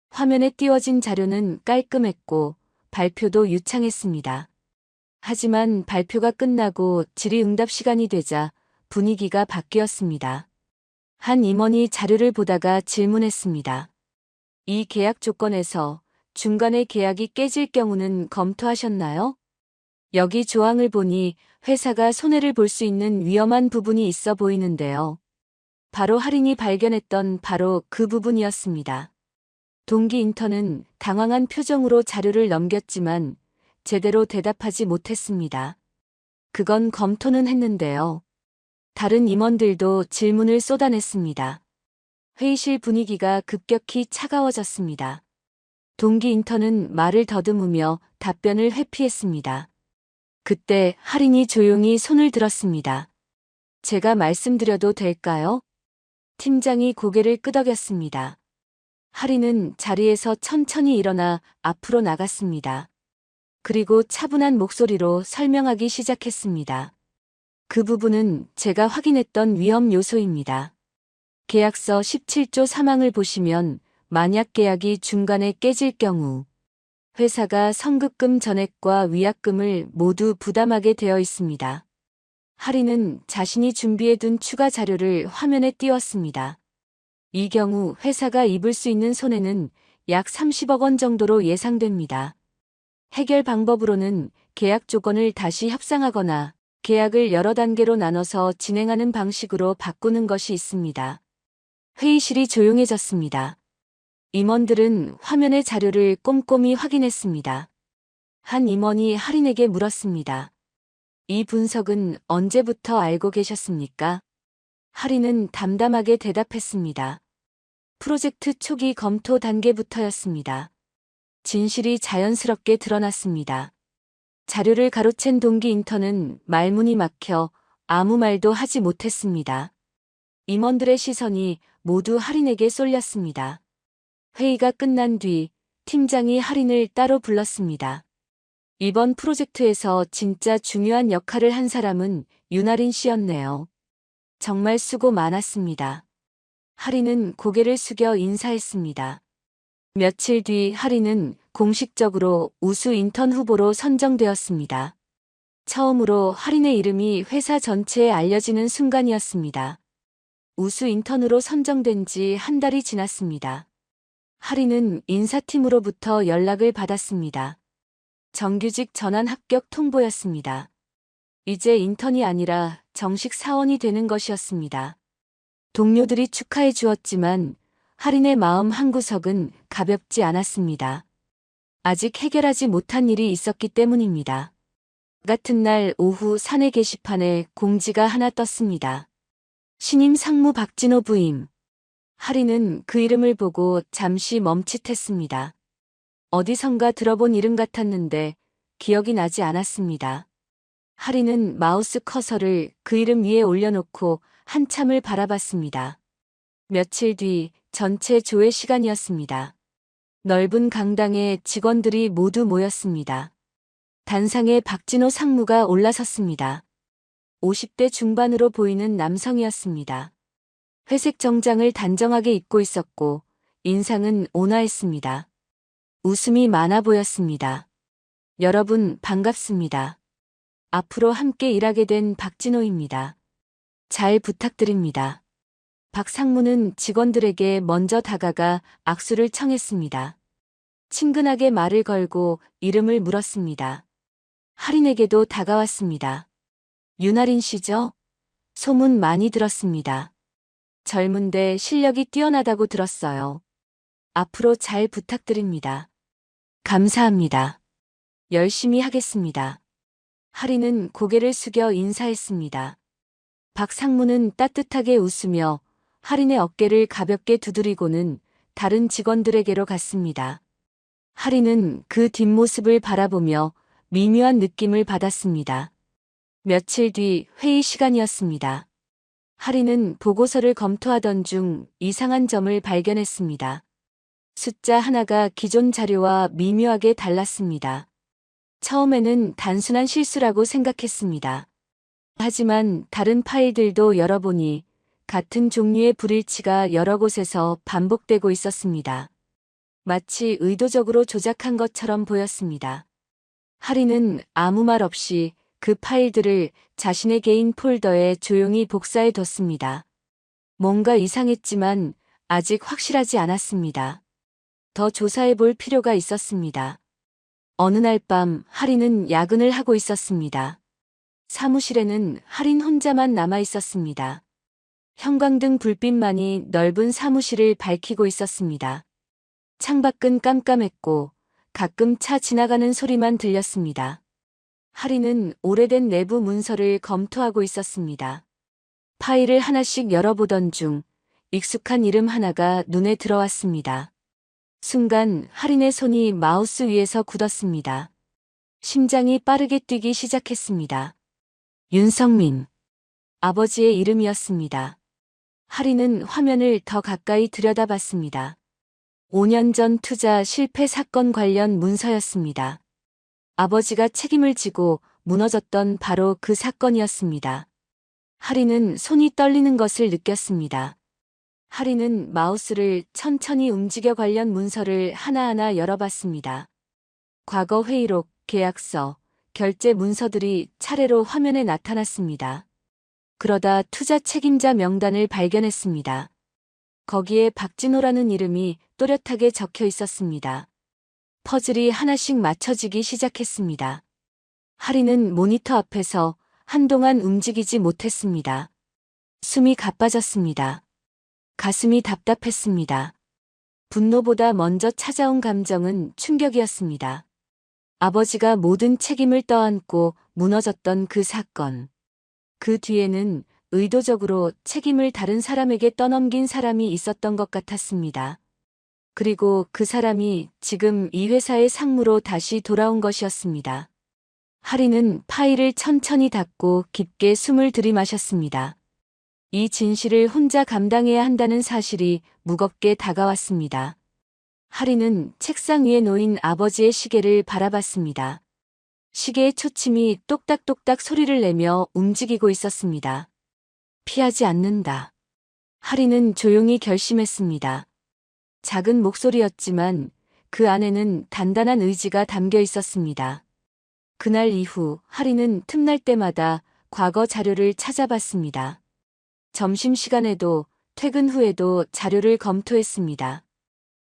S2: 화면에 띄워진 자료는 깔끔했고 발표도 유창했습니다. 하지만 발표가 끝나고 질의응답 시간이 되자 분위기가 바뀌었습니다. 한 임원이 자료를 보다가 질문했습니다. 이 계약 조건에서 중간에 계약이 깨질 경우는 검토하셨나요? 여기 조항을 보니 회사가 손해를 볼 수 있는 위험한 부분이 있어 보이는데요. 바로 할인이 발견했던 바로 그 부분이었습니다. 동기 인턴은 당황한 표정으로 자료를 넘겼지만 제대로 대답하지 못했습니다. 그건 검토는 했는데요. 다른 임원들도 질문을 쏟아냈습니다. 회의실 분위기가 급격히 차가워졌습니다. 동기 인턴은 말을 더듬으며 답변을 회피했습니다. 그때 할인이 조용히 손을 들었습니다. 제가 말씀드려도 될까요? 팀장이 고개를 끄덕였습니다. 할인은 자리에서 천천히 일어나 앞으로 나갔습니다. 그리고 차분한 목소리로 설명하기 시작했습니다. 그 부분은 제가 확인했던 위험 요소입니다. 계약서 17조 3항을 보시면 만약 계약이 중간에 깨질 경우 회사가 선급금 전액과 위약금을 모두 부담하게 되어 있습니다. 할인은 자신이 준비해둔 추가 자료를 화면에 띄웠습니다. 이 경우 회사가 입을 수 있는 손해는 약 30억 원 정도로 예상됩니다. 해결 방법으로는 계약 조건을 다시 협상하거나 계약을 여러 단계로 나눠서 진행하는 방식으로 바꾸는 것이 있습니다. 회의실이 조용해졌습니다. 임원들은 화면의 자료를 꼼꼼히 확인했습니다. 한 임원이 할인에게 물었습니다. 이 분석은 언제부터 알고 계셨습니까? 할인은 담담하게 대답했습니다. 프로젝트 초기 검토 단계부터였습니다. 진실이 자연스럽게 드러났습니다. 자료를 가로챈 동기 인턴은 말문이 막혀 아무 말도 하지 못했습니다. 임원들의 시선이 모두 할인에게 쏠렸습니다. 회의가 끝난 뒤 팀장이 할인을 따로 불렀습니다. 이번 프로젝트에서 진짜 중요한 역할을 한 사람은 윤아린 씨였네요. 정말 수고 많았습니다. 할인은 고개를 숙여 인사했습니다. 며칠 뒤 할인은 공식적으로 우수 인턴 후보로 선정되었습니다. 처음으로 할인의 이름이 회사 전체에 알려지는 순간이었습니다. 우수 인턴으로 선정된 지 한 달이 지났습니다. 할인은 인사팀으로부터 연락을 받았습니다. 정규직 전환 합격 통보였습니다. 이제 인턴이 아니라 정식 사원이 되는 것이었습니다. 동료들이 축하해 주었지만 할인의 마음 한구석은 가볍지 않았습니다. 아직 해결하지 못한 일이 있었기 때문입니다. 같은 날 오후 사내 게시판에 공지가 하나 떴습니다. 신임 상무 박진호 부임. 할인은 그 이름을 보고 잠시 멈칫했습니다. 어디선가 들어본 이름 같았는데 기억이 나지 않았습니다. 할인은 마우스 커서를 그 이름 위에 올려놓고 한참을 바라봤습니다. 며칠 뒤 전체 조회 시간이었습니다. 넓은 강당에 직원들이 모두 모였습니다. 단상에 박진호 상무가 올라섰습니다. 50대 중반으로 보이는 남성이었습니다. 회색 정장을 단정하게 입고 있었고 인상은 온화했습니다. 웃음이 많아 보였습니다. 여러분 반갑습니다. 앞으로 함께 일하게 된 박진호입니다. 잘 부탁드립니다. 박 상무는 직원들에게 먼저 다가가 악수를 청했습니다. 친근하게 말을 걸고 이름을 물었습니다. 할인에게도 다가왔습니다. 윤아린 씨죠? 소문 많이 들었습니다. 젊은데 실력이 뛰어나다고 들었어요. 앞으로 잘 부탁드립니다. 감사합니다. 열심히 하겠습니다. 할인은 고개를 숙여 인사했습니다. 박 상무는 따뜻하게 웃으며 할인의 어깨를 가볍게 두드리고는 다른 직원들에게로 갔습니다. 할인은 그 뒷모습을 바라보며 미묘한 느낌을 받았습니다. 며칠 뒤 회의 시간이었습니다. 할인은 보고서를 검토하던 중 이상한 점을 발견했습니다. 숫자 하나가 기존 자료와 미묘하게 달랐습니다. 처음에는 단순한 실수라고 생각했습니다. 하지만 다른 파일들도 열어보니 같은 종류의 불일치가 여러 곳에서 반복되고 있었습니다. 마치 의도적으로 조작한 것처럼 보였습니다. 할인은 아무 말 없이 그 파일들을 자신의 개인 폴더에 조용히 복사해 뒀습니다. 뭔가 이상했지만 아직 확실하지 않았습니다. 더 조사해 볼 필요가 있었습니다. 어느 날 밤 할인은 야근을 하고 있었습니다. 사무실에는 할인 혼자만 남아 있었습니다. 형광등 불빛만이 넓은 사무실을 밝히고 있었습니다. 창밖은 깜깜했고 가끔 차 지나가는 소리만 들렸습니다. 할인은 오래된 내부 문서를 검토하고 있었습니다. 파일을 하나씩 열어보던 중 익숙한 이름 하나가 눈에 들어왔습니다. 순간 할인의 손이 마우스 위에서 굳었습니다. 심장이 빠르게 뛰기 시작했습니다. 윤성민. 아버지의 이름이었습니다. 할인은 화면을 더 가까이 들여다봤습니다. 5년 전 투자 실패 사건 관련 문서였습니다. 아버지가 책임을 지고 무너졌던 바로 그 사건이었습니다. 할인은 손이 떨리는 것을 느꼈습니다. 할인은 마우스를 천천히 움직여 관련 문서를 하나하나 열어봤습니다. 과거 회의록, 계약서, 결제 문서들이 차례로 화면에 나타났습니다. 그러다 투자 책임자 명단을 발견했습니다. 거기에 박진호라는 이름이 또렷하게 적혀 있었습니다. 퍼즐이 하나씩 맞춰지기 시작했습니다. 할인은 모니터 앞에서 한동안 움직이지 못했습니다. 숨이 가빠졌습니다. 가슴이 답답했습니다. 분노보다 먼저 찾아온 감정은 충격이었습니다. 아버지가 모든 책임을 떠안고 무너졌던 그 사건. 그 뒤에는 의도적으로 책임을 다른 사람에게 떠넘긴 사람이 있었던 것 같았습니다. 그리고 그 사람이 지금 이 회사의 상무로 다시 돌아온 것이었습니다. 할인은 파일을 천천히 닫고 깊게 숨을 들이마셨습니다. 이 진실을 혼자 감당해야 한다는 사실이 무겁게 다가왔습니다. 할인은 책상 위에 놓인 아버지의 시계를 바라봤습니다. 시계의 초침이 똑딱똑딱 소리를 내며 움직이고 있었습니다. 피하지 않는다. 할인은 조용히 결심했습니다. 작은 목소리였지만 그 안에는 단단한 의지가 담겨 있었습니다. 그날 이후 할인은 틈날 때마다 과거 자료를 찾아봤습니다. 점심시간에도 퇴근 후에도 자료를 검토했습니다.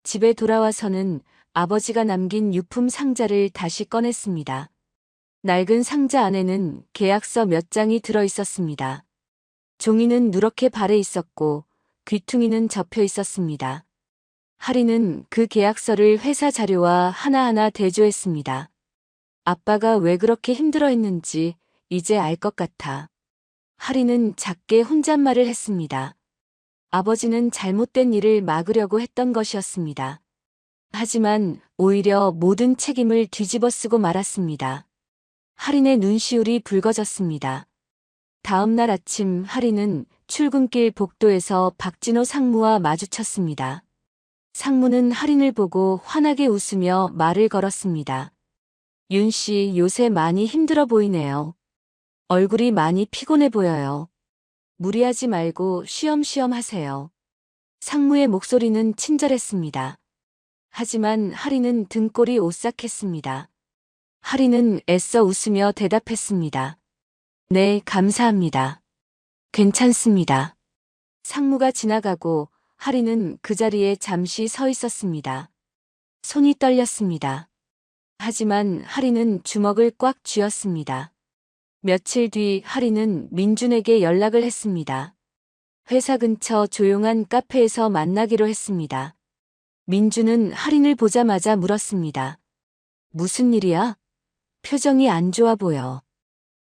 S2: 집에 돌아와서는 아버지가 남긴 유품 상자를 다시 꺼냈습니다. 낡은 상자 안에는 계약서 몇 장이 들어 있었습니다. 종이는 누렇게 발해 있었고 귀퉁이는 접혀 있었습니다. 할인은 그 계약서를 회사 자료와 하나하나 대조했습니다. 아빠가 왜 그렇게 힘들어했는지 이제 알 것 같아. 할인은 작게 혼잣말을 했습니다. 아버지는 잘못된 일을 막으려고 했던 것이었습니다. 하지만 오히려 모든 책임을 뒤집어쓰고 말았습니다. 할인의 눈시울이 붉어졌습니다. 다음 날 아침 할인은 출근길 복도에서 박진호 상무와 마주쳤습니다. 상무는 할인을 보고 환하게 웃으며 말을 걸었습니다. 윤 씨, 요새 많이 힘들어 보이네요. 얼굴이 많이 피곤해 보여요. 무리하지 말고 쉬엄쉬엄 하세요. 상무의 목소리는 친절했습니다. 하지만 할인은 등골이 오싹했습니다. 할인은 애써 웃으며 대답했습니다. 네, 감사합니다. 괜찮습니다. 상무가 지나가고 할인은 그 자리에 잠시 서 있었습니다. 손이 떨렸습니다. 하지만 할인은 주먹을 꽉 쥐었습니다. 며칠 뒤 할인은 민준에게 연락을 했습니다. 회사 근처 조용한 카페에서 만나기로 했습니다. 민준은 할인을 보자마자 물었습니다. 무슨 일이야? 표정이 안 좋아 보여.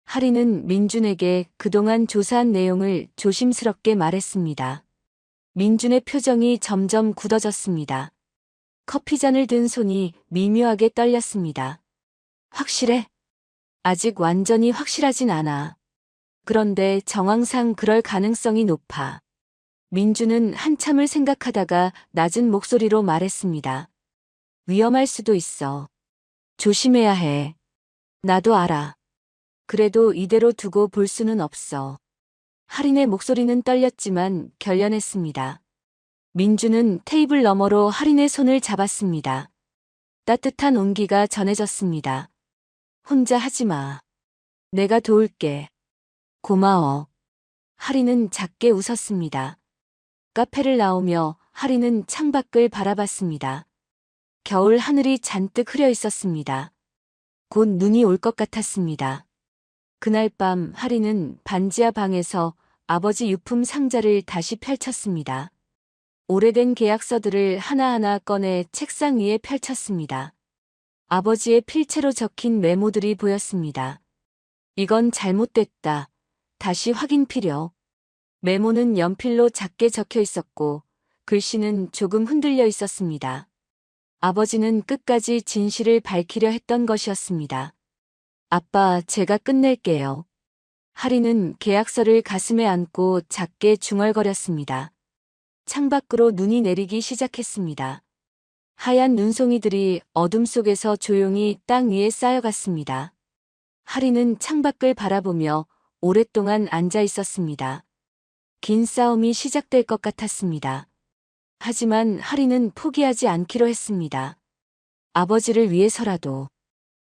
S2: 할인은 민준에게 그동안 조사한 내용을 조심스럽게 말했습니다. 민준의 표정이 점점 굳어졌습니다. 커피잔을 든 손이 미묘하게 떨렸습니다. 확실해? 아직 완전히 확실하진 않아. 그런데 정황상 그럴 가능성이 높아. 민준은 한참을 생각하다가 낮은 목소리로 말했습니다. 위험할 수도 있어. 조심해야 해. 나도 알아. 그래도 이대로 두고 볼 수는 없어. 할인의 목소리는 떨렸지만 결연했습니다. 민준은 테이블 너머로 할인의 손을 잡았습니다. 따뜻한 온기가 전해졌습니다. 혼자 하지 마. 내가 도울게. 고마워. 할인은 작게 웃었습니다. 카페를 나오며 할인은 창밖을 바라봤습니다. 겨울 하늘이 잔뜩 흐려 있었습니다. 곧 눈이 올 것 같았습니다. 그날 밤 할인은 반지하 방에서 아버지 유품 상자를 다시 펼쳤습니다. 오래된 계약서들을 하나하나 꺼내 책상 위에 펼쳤습니다. 아버지의 필체로 적힌 메모들이 보였습니다. 이건 잘못됐다. 다시 확인 필요. 메모는 연필로 작게 적혀 있었고 글씨는 조금 흔들려 있었습니다. 아버지는 끝까지 진실을 밝히려 했던 것이었습니다. 아빠, 제가 끝낼게요. 하리는 계약서를 가슴에 안고 작게 중얼거렸습니다. 창밖으로 눈이 내리기 시작했습니다. 하얀 눈송이들이 어둠 속에서 조용히 땅 위에 쌓여갔습니다. 하리는 창밖을 바라보며 오랫동안 앉아 있었습니다. 긴 싸움이 시작될 것 같았습니다. 하지만 하리는 포기하지 않기로 했습니다. 아버지를 위해서라도.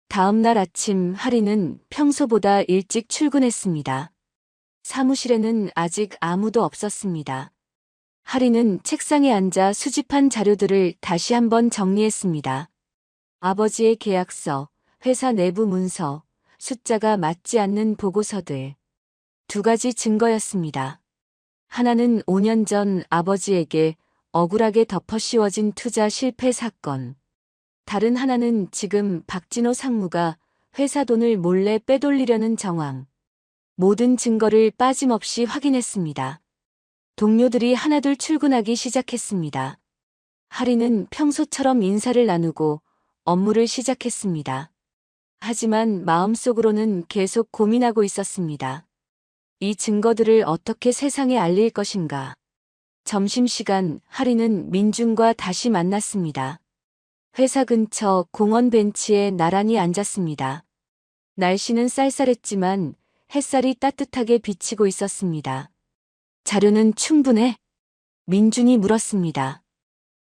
S2: 다음 날 아침 하리는 평소보다 일찍 출근했습니다. 사무실에는 아직 아무도 없었습니다. 하리는 책상에 앉아 수집한 자료들을 다시 한번 정리했습니다. 아버지의 계약서, 회사 내부 문서, 숫자가 맞지 않는 보고서들. 두 가지 증거였습니다. 하나는 5년 전 아버지에게 억울하게 덮어씌워진 투자 실패 사건. 다른 하나는 지금 박진호 상무가 회사 돈을 몰래 빼돌리려는 정황. 모든 증거를 빠짐없이 확인했습니다. 동료들이 하나둘 출근하기 시작했습니다. 하리는 평소처럼 인사를 나누고 업무를 시작했습니다. 하지만 마음속으로는 계속 고민하고 있었습니다. 이 증거들을 어떻게 세상에 알릴 것인가. 점심시간 하리는 민준과 다시 만났습니다. 회사 근처 공원 벤치에 나란히 앉았습니다. 날씨는 쌀쌀했지만 햇살이 따뜻하게 비치고 있었습니다. 자료는 충분해? 민준이 물었습니다.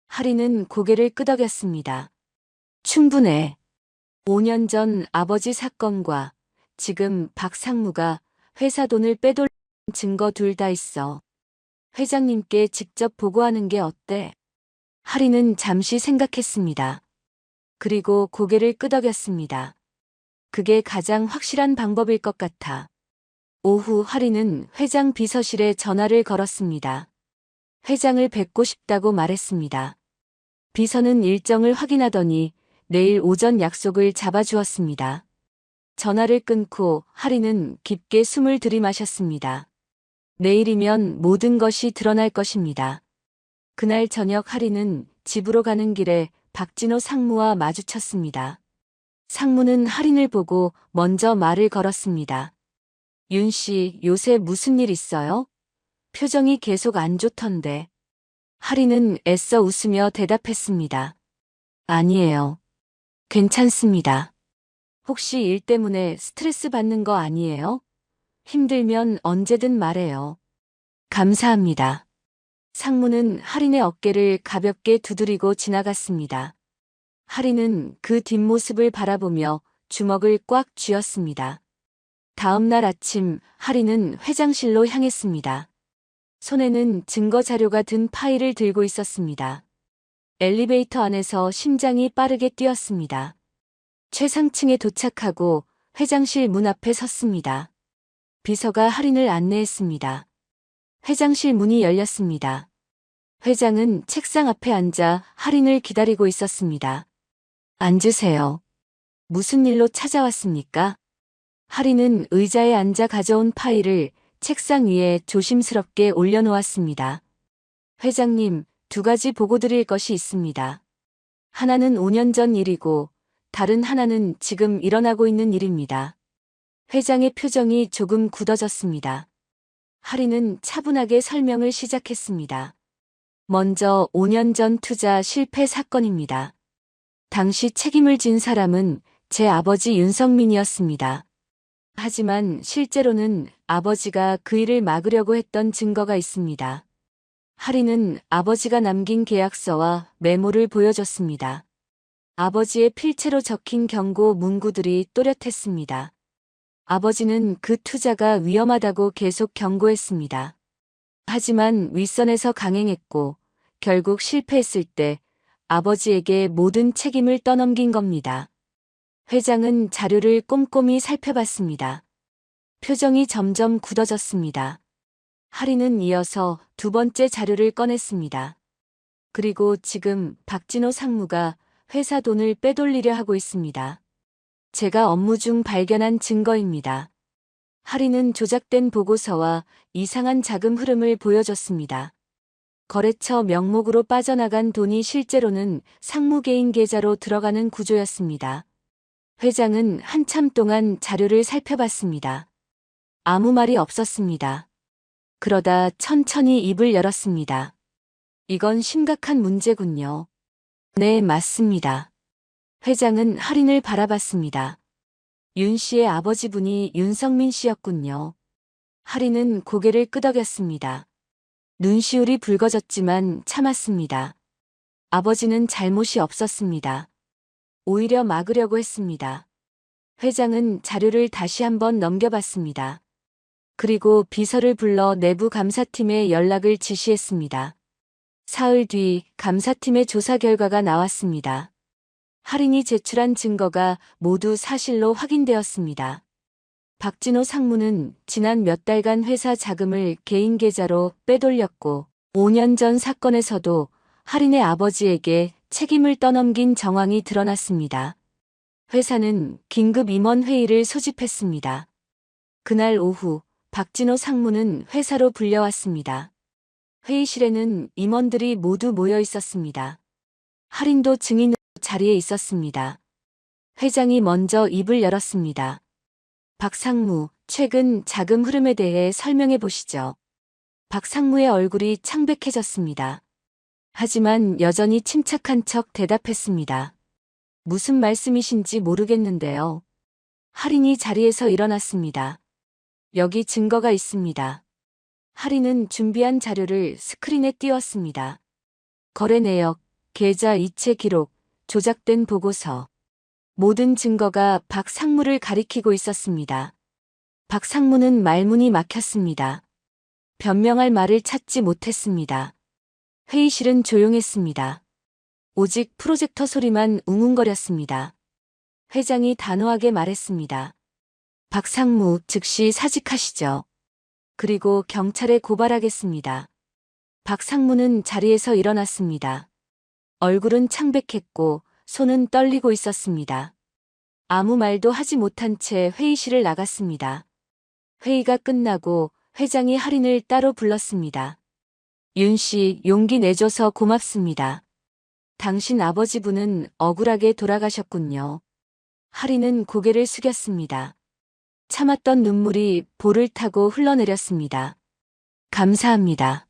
S2: 하리는 고개를 끄덕였습니다. 충분해. 5년 전 아버지 사건과 지금 박 상무가 회사 돈을 빼돌린 증거 둘 다 있어. 회장님께 직접 보고하는 게 어때? 하리는 잠시 생각했습니다. 그리고 고개를 끄덕였습니다. 그게 가장 확실한 방법일 것 같아. 오후 하리는 회장 비서실에 전화를 걸었습니다. 회장을 뵙고 싶다고 말했습니다. 비서는 일정을 확인하더니 내일 오전 약속을 잡아주었습니다. 전화를 끊고 하리는 깊게 숨을 들이마셨습니다. 내일이면 모든 것이 드러날 것입니다. 그날 저녁 하리는 집으로 가는 길에 박진호 상무와 마주쳤습니다. 상무는 하린을 보고 먼저 말을 걸었습니다. 윤 씨, 요새 무슨 일 있어요? 표정이 계속 안 좋던데. 하린은 애써 웃으며 대답했습니다. 아니에요. 괜찮습니다. 혹시 일 때문에 스트레스 받는 거 아니에요? 힘들면 언제든 말해요. 감사합니다. 상무는 하린의 어깨를 가볍게 두드리고 지나갔습니다. 하린은 그 뒷모습을 바라보며 주먹을 꽉 쥐었습니다. 다음 날 아침 하린은 회장실로 향했습니다. 손에는 증거 자료가 든 파일을 들고 있었습니다. 엘리베이터 안에서 심장이 빠르게 뛰었습니다. 최상층에 도착하고 회장실 문 앞에 섰습니다. 비서가 하린을 안내했습니다. 회장실 문이 열렸습니다. 회장은 책상 앞에 앉아 하린을 기다리고 있었습니다. 앉으세요. 무슨 일로 찾아왔습니까? 하린은 의자에 앉아 가져온 파일을 책상 위에 조심스럽게 올려놓았습니다. 회장님, 두 가지 보고 드릴 것이 있습니다. 하나는 5년 전 일이고 다른 하나는 지금 일어나고 있는 일입니다. 회장의 표정이 조금 굳어졌습니다. 하린은 차분하게 설명을 시작했습니다. 먼저 5년 전 투자 실패 사건입니다. 당시 책임을 진 사람은 제 아버지 윤성민이었습니다. 하지만 실제로는 아버지가 그 일을 막으려고 했던 증거가 있습니다. 하린은 아버지가 남긴 계약서와 메모를 보여줬습니다. 아버지의 필체로 적힌 경고 문구들이 또렷했습니다. 아버지는 그 투자가 위험하다고 계속 경고했습니다. 하지만 윗선에서 강행했고 결국 실패했을 때 아버지에게 모든 책임을 떠넘긴 겁니다. 회장은 자료를 꼼꼼히 살펴봤습니다. 표정이 점점 굳어졌습니다. 하린은 이어서 두 번째 자료를 꺼냈습니다. 그리고 지금 박진호 상무가 회사 돈을 빼돌리려 하고 있습니다. 제가 업무 중 발견한 증거입니다. 할인은 조작된 보고서와 이상한 자금 흐름을 보여줬습니다. 거래처 명목으로 빠져나간 돈이 실제로는 상무 개인 계좌로 들어가는 구조였습니다. 회장은 한참 동안 자료를 살펴봤습니다. 아무 말이 없었습니다. 그러다 천천히 입을 열었습니다. 이건 심각한 문제군요. 네, 맞습니다. 회장은 할인을 바라봤습니다. 윤 씨의 아버지분이 윤성민 씨였군요. 할인은 고개를 끄덕였습니다. 눈시울이 붉어졌지만 참았습니다. 아버지는 잘못이 없었습니다. 오히려 막으려고 했습니다. 회장은 자료를 다시 한번 넘겨봤습니다. 그리고 비서를 불러 내부 감사팀에 연락을 지시했습니다. 사흘 뒤 감사팀의 조사 결과가 나왔습니다. 할인이 제출한 증거가 모두 사실로 확인되었습니다. 박진호 상무는 지난 몇 달간 회사 자금을 개인 계좌로 빼돌렸고 5년 전 사건에서도 할인의 아버지에게 책임을 떠넘긴 정황이 드러났습니다. 회사는 긴급 임원 회의를 소집했습니다. 그날 오후 박진호 상무는 회사로 불려왔습니다. 회의실에는 임원들이 모두 모여 있었습니다. 할인도 증인으로 자리에 있었습니다. 회장이 먼저 입을 열었습니다. 박 상무, 최근 자금 흐름에 대해 설명해 보시죠. 박 상무의 얼굴이 창백해졌습니다. 하지만 여전히 침착한 척 대답했습니다. 무슨 말씀이신지 모르겠는데요. 할인이 자리에서 일어났습니다. 여기 증거가 있습니다. 할인은 준비한 자료를 스크린에 띄웠습니다. 거래 내역, 계좌 이체 기록, 조작된 보고서. 모든 증거가 박 상무를 가리키고 있었습니다. 박 상무는 말문이 막혔습니다. 변명할 말을 찾지 못했습니다. 회의실은 조용했습니다. 오직 프로젝터 소리만 웅웅거렸습니다. 회장이 단호하게 말했습니다. 박 상무 즉시 사직하시죠. 그리고 경찰에 고발하겠습니다. 박 상무는 자리에서 일어났습니다. 얼굴은 창백했고 손은 떨리고 있었습니다. 아무 말도 하지 못한 채 회의실을 나갔습니다. 회의가 끝나고 회장이 할인을 따로 불렀습니다. 윤 씨, 용기 내줘서 고맙습니다. 당신 아버지분은 억울하게 돌아가셨군요. 할인은 고개를 숙였습니다. 참았던 눈물이 볼을 타고 흘러내렸습니다. 감사합니다.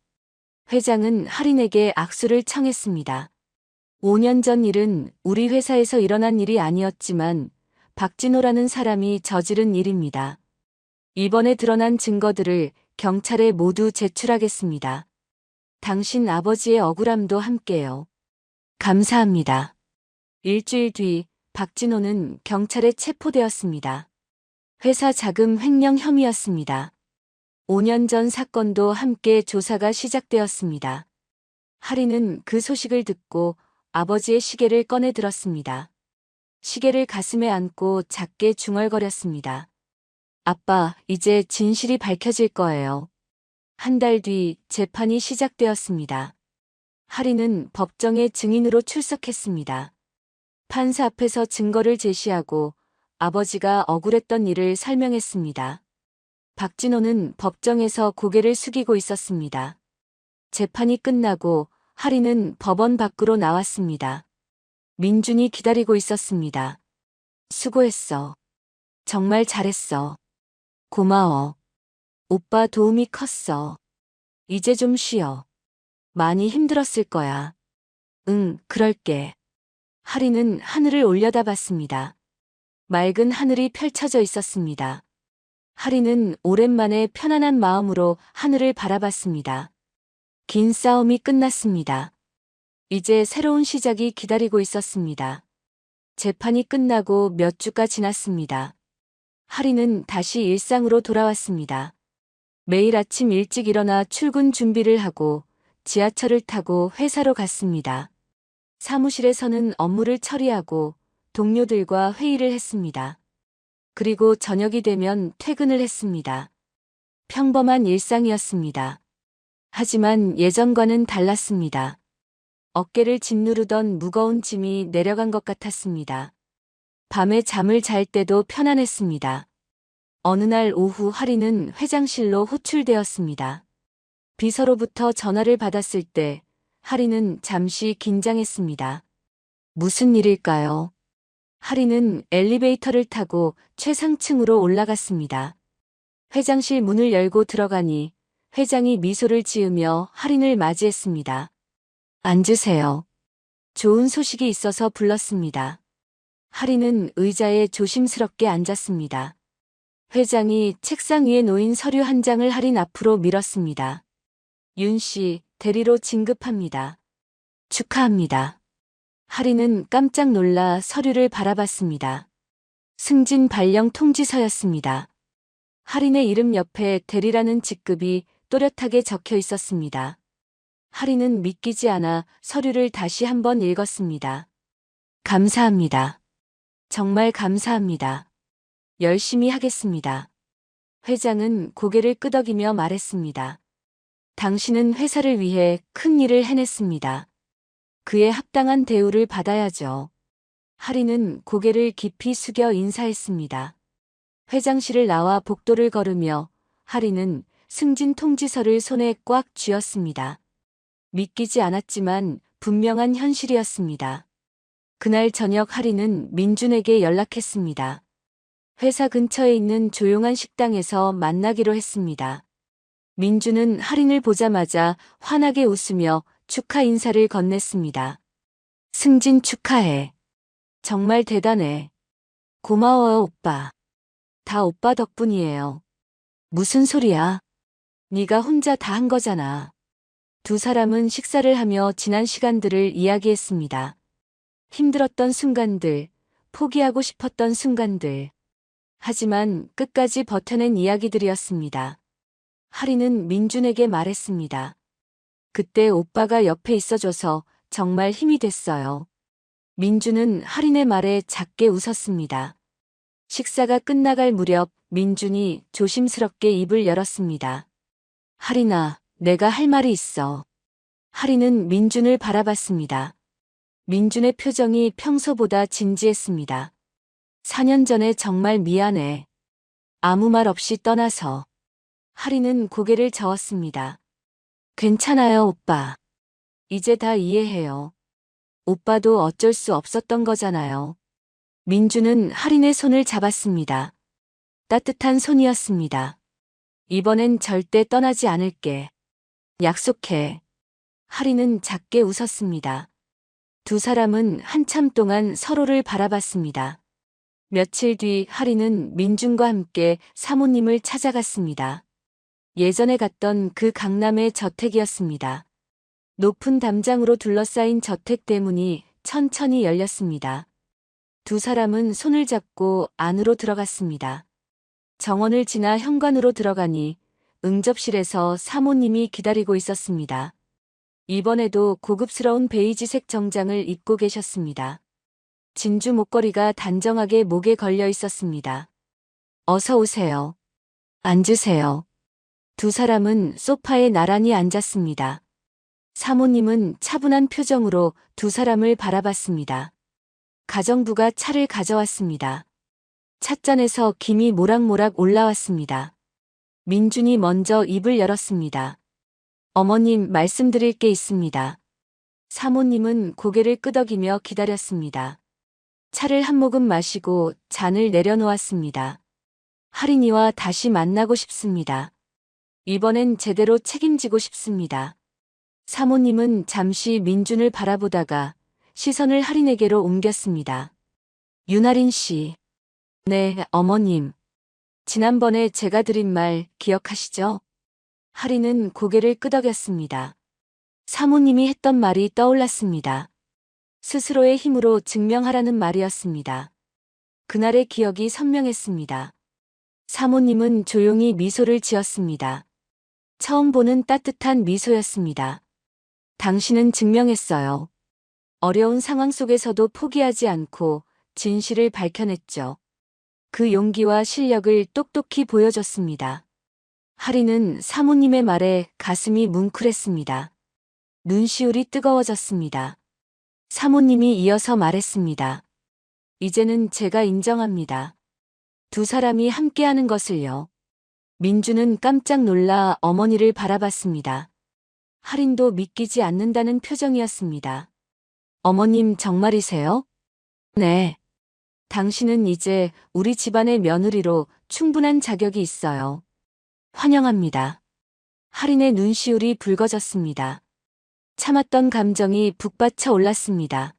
S2: 회장은 할인에게 악수를 청했습니다. 5년 전 일은 우리 회사에서 일어난 일이 아니었지만 박진호라는 사람이 저지른 일입니다. 이번에 드러난 증거들을 경찰에 모두 제출하겠습니다. 당신 아버지의 억울함도 함께요. 감사합니다. 일주일 뒤 박진호는 경찰에 체포되었습니다. 회사 자금 횡령 혐의였습니다. 5년 전 사건도 함께 조사가 시작되었습니다. 할인은 그 소식을 듣고 아버지의 시계를 꺼내 들었습니다. 시계를 가슴에 안고 작게 중얼거렸습니다. 아빠, 이제 진실이 밝혀질 거예요. 한 달 뒤 재판이 시작되었습니다. 할인은 법정에 증인으로 출석했습니다. 판사 앞에서 증거를 제시하고 아버지가 억울했던 일을 설명했습니다. 박진호는 법정에서 고개를 숙이고 있었습니다. 재판이 끝나고 할인은 법원 밖으로 나왔습니다. 민준이 기다리고 있었습니다. 수고했어. 정말 잘했어. 고마워. 오빠 도움이 컸어. 이제 좀 쉬어. 많이 힘들었을 거야. 응, 그럴게. 할인은 하늘을 올려다봤습니다. 맑은 하늘이 펼쳐져 있었습니다. 할인은 오랜만에 편안한 마음으로 하늘을 바라봤습니다. 긴 싸움이 끝났습니다. 이제 새로운 시작이 기다리고 있었습니다. 재판이 끝나고 몇 주가 지났습니다. 할인은 다시 일상으로 돌아왔습니다. 매일 아침 일찍 일어나 출근 준비를 하고 지하철을 타고 회사로 갔습니다. 사무실에서는 업무를 처리하고 동료들과 회의를 했습니다. 그리고 저녁이 되면 퇴근을 했습니다. 평범한 일상이었습니다. 하지만 예전과는 달랐습니다. 어깨를 짓누르던 무거운 짐이 내려간 것 같았습니다. 밤에 잠을 잘 때도 편안했습니다. 어느 날 오후 하리는 회장실로 호출되었습니다. 비서로부터 전화를 받았을 때 하리는 잠시 긴장했습니다. 무슨 일일까요? 하리는 엘리베이터를 타고 최상층으로 올라갔습니다. 회장실 문을 열고 들어가니 회장이 미소를 지으며 하린을 맞이했습니다. 앉으세요. 좋은 소식이 있어서 불렀습니다. 하린은 의자에 조심스럽게 앉았습니다. 회장이 책상 위에 놓인 서류 한 장을 하린 앞으로 밀었습니다. 윤 씨, 대리로 진급합니다. 축하합니다. 하린은 깜짝 놀라 서류를 바라봤습니다. 승진 발령 통지서였습니다. 하린의 이름 옆에 대리라는 직급이 또렷하게 적혀 있었습니다. 하린은 믿기지 않아 서류를 다시 한번 읽었습니다. 감사합니다. 정말 감사합니다. 열심히 하겠습니다. 회장은 고개를 끄덕이며 말했습니다. 당신은 회사를 위해 큰 일을 해냈습니다. 그에 합당한 대우를 받아야죠. 하린은 고개를 깊이 숙여 인사했습니다. 회장실을 나와 복도를 걸으며 하린은 승진 통지서를 손에 꽉 쥐었습니다. 믿기지 않았지만 분명한 현실이었습니다. 그날 저녁 하린은 민준에게 연락했습니다. 회사 근처에 있는 조용한 식당에서 만나기로 했습니다. 민준은 하린을 보자마자 환하게 웃으며 축하 인사를 건넸습니다. 승진 축하해. 정말 대단해. 고마워요, 오빠. 다 오빠 덕분이에요. 무슨 소리야? 네가 혼자 다 한 거잖아. 두 사람은 식사를 하며 지난 시간들을 이야기했습니다. 힘들었던 순간들, 포기하고 싶었던 순간들. 하지만 끝까지 버텨낸 이야기들이었습니다. 하린은 민준에게 말했습니다. 그때 오빠가 옆에 있어줘서 정말 힘이 됐어요. 민준은 하린의 말에 작게 웃었습니다. 식사가 끝나갈 무렵 민준이 조심스럽게 입을 열었습니다. 하린아, 내가 할 말이 있어. 하린은 민준을 바라봤습니다. 민준의 표정이 평소보다 진지했습니다. 4년 전에 정말 미안해. 아무 말 없이 떠나서. 하린은 고개를 저었습니다. 괜찮아요, 오빠. 이제 다 이해해요. 오빠도 어쩔 수 없었던 거잖아요. 민준은 하린의 손을 잡았습니다. 따뜻한 손이었습니다. 이번엔 절대 떠나지 않을게. 약속해. 하린은 작게 웃었습니다. 두 사람은 한참 동안 서로를 바라봤습니다. 며칠 뒤 하린은 민준과 함께 사모님을 찾아갔습니다. 예전에 갔던 그 강남의 저택이었습니다. 높은 담장으로 둘러싸인 저택 대문이 천천히 열렸습니다. 두 사람은 손을 잡고 안으로 들어갔습니다. 정원을 지나 현관으로 들어가니 응접실에서 사모님이 기다리고 있었습니다. 이번에도 고급스러운 베이지색 정장을 입고 계셨습니다. 진주 목걸이가 단정하게 목에 걸려 있었습니다. 어서 오세요. 앉으세요. 두 사람은 소파에 나란히 앉았습니다. 사모님은 차분한 표정으로 두 사람을 바라봤습니다. 가정부가 차를 가져왔습니다. 찻잔에서 김이 모락모락 올라왔습니다. 민준이 먼저 입을 열었습니다. 어머님, 말씀드릴 게 있습니다. 사모님은 고개를 끄덕이며 기다렸습니다. 차를 한 모금 마시고 잔을 내려놓았습니다. 하린이와 다시 만나고 싶습니다. 이번엔 제대로 책임지고 싶습니다. 사모님은 잠시 민준을 바라보다가 시선을 하린에게로 옮겼습니다. 윤하린 씨. 네, 어머님. 지난번에 제가 드린 말 기억하시죠? 하린은 고개를 끄덕였습니다. 사모님이 했던 말이 떠올랐습니다. 스스로의 힘으로 증명하라는 말이었습니다. 그날의 기억이 선명했습니다. 사모님은 조용히 미소를 지었습니다. 처음 보는 따뜻한 미소였습니다. 당신은 증명했어요. 어려운 상황 속에서도 포기하지 않고 진실을 밝혀냈죠. 그 용기와 실력을 똑똑히 보여줬습니다. 하린은 사모님의 말에 가슴이 뭉클했습니다. 눈시울이 뜨거워졌습니다. 사모님이 이어서 말했습니다. 이제는 제가 인정합니다. 두 사람이 함께하는 것을요. 민주는 깜짝 놀라 어머니를 바라봤습니다. 할인도 믿기지 않는다는 표정이었습니다. 어머님 정말이세요? 네. 당신은 이제 우리 집안의 며느리로 충분한 자격이 있어요. 환영합니다. 할인의 눈시울이 붉어졌습니다. 참았던 감정이 북받쳐 올랐습니다.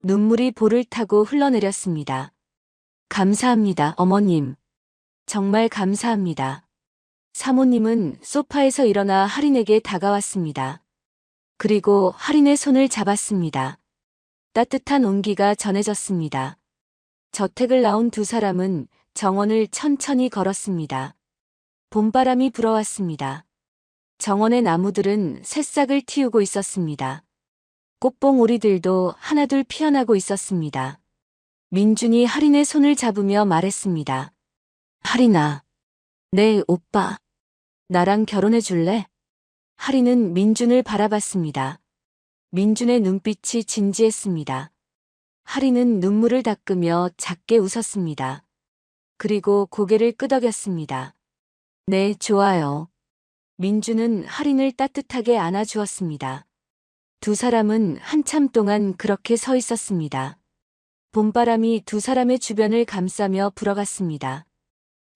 S2: 눈물이 볼을 타고 흘러내렸습니다. 감사합니다, 어머님. 정말 감사합니다. 사모님은 소파에서 일어나 할인에게 다가왔습니다. 그리고 할인의 손을 잡았습니다. 따뜻한 온기가 전해졌습니다. 저택을 나온 두 사람은 정원을 천천히 걸었습니다. 봄바람이 불어왔습니다. 정원의 나무들은 새싹을 틔우고 있었습니다. 꽃봉오리들도 하나둘 피어나고 있었습니다. 민준이 할인의 손을 잡으며 말했습니다. 할인아, 네, 오빠. 나랑 결혼해 줄래? 할인은 민준을 바라봤습니다. 민준의 눈빛이 진지했습니다. 할인은 눈물을 닦으며 작게 웃었습니다. 그리고 고개를 끄덕였습니다. 네, 좋아요. 민준은 할인을 따뜻하게 안아주었습니다. 두 사람은 한참 동안 그렇게 서 있었습니다. 봄바람이 두 사람의 주변을 감싸며 불어갔습니다.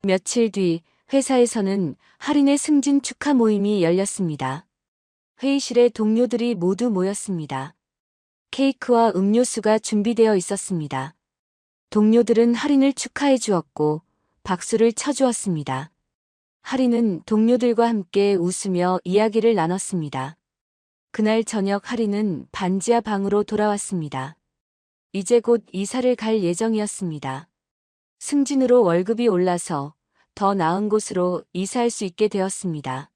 S2: 며칠 뒤 회사에서는 할인의 승진 축하 모임이 열렸습니다. 회의실에 동료들이 모두 모였습니다. 케이크와 음료수가 준비되어 있었습니다. 동료들은 할인을 축하해 주었고 박수를 쳐주었습니다. 할인은 동료들과 함께 웃으며 이야기를 나눴습니다. 그날 저녁 할인은 반지하 방으로 돌아왔습니다. 이제 곧 이사를 갈 예정이었습니다. 승진으로 월급이 올라서 더 나은 곳으로 이사할 수 있게 되었습니다.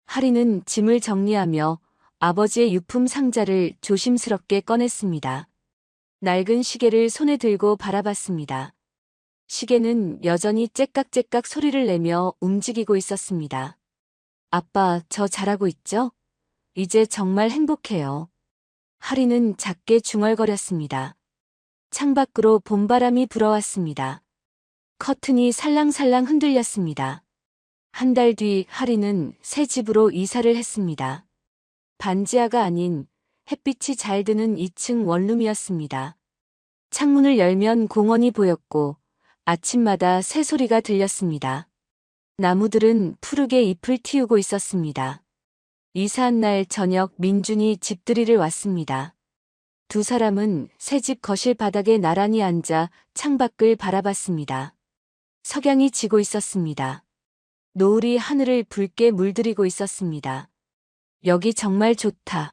S2: 할인은 짐을 정리하며 아버지의 유품 상자를 조심스럽게 꺼냈습니다. 낡은 시계를 손에 들고 바라봤습니다. 시계는 여전히 째깍째깍 소리를 내며 움직이고 있었습니다. 아빠, 저 잘하고 있죠? 이제 정말 행복해요. 할인은 작게 중얼거렸습니다. 창밖으로 봄바람이 불어왔습니다. 커튼이 살랑살랑 흔들렸습니다. 한 달 뒤 할인은 새 집으로 이사를 했습니다. 반지하가 아닌 햇빛이 잘 드는 2층 원룸이었습니다. 창문을 열면 공원이 보였고 아침마다 새소리가 들렸습니다. 나무들은 푸르게 잎을 틔우고 있었습니다. 이사한 날 저녁 민준이 집들이를 왔습니다. 두 사람은 새 집 거실 바닥에 나란히 앉아 창밖을 바라봤습니다. 석양이 지고 있었습니다. 노을이 하늘을 붉게 물들이고 있었습니다. 여기 정말 좋다.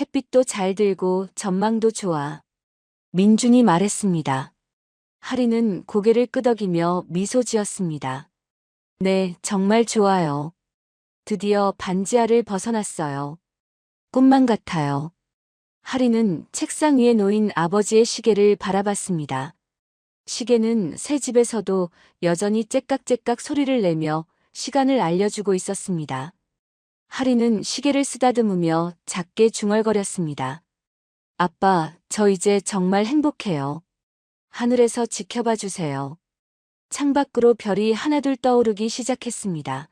S2: 햇빛도 잘 들고 전망도 좋아. 민준이 말했습니다. 할인은 고개를 끄덕이며 미소 지었습니다. 네, 정말 좋아요. 드디어 반지하를 벗어났어요. 꿈만 같아요. 할인은 책상 위에 놓인 아버지의 시계를 바라봤습니다. 시계는 새 집에서도 여전히 째깍째깍 소리를 내며 시간을 알려주고 있었습니다. 할인은 시계를 쓰다듬으며 작게 중얼거렸습니다. 아빠, 저 이제 정말 행복해요. 하늘에서 지켜봐 주세요. 창밖으로 별이 하나둘 떠오르기 시작했습니다.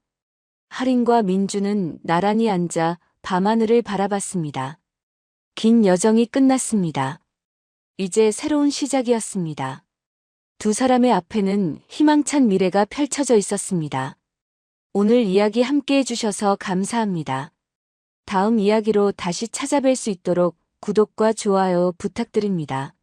S2: 할인과 민주는 나란히 앉아 밤하늘을 바라봤습니다. 긴 여정이 끝났습니다. 이제 새로운 시작이었습니다. 두 사람의 앞에는 희망찬 미래가 펼쳐져 있었습니다. 오늘 이야기 함께 해주셔서 감사합니다. 다음 이야기로 다시 찾아뵐 수 있도록 구독과 좋아요 부탁드립니다.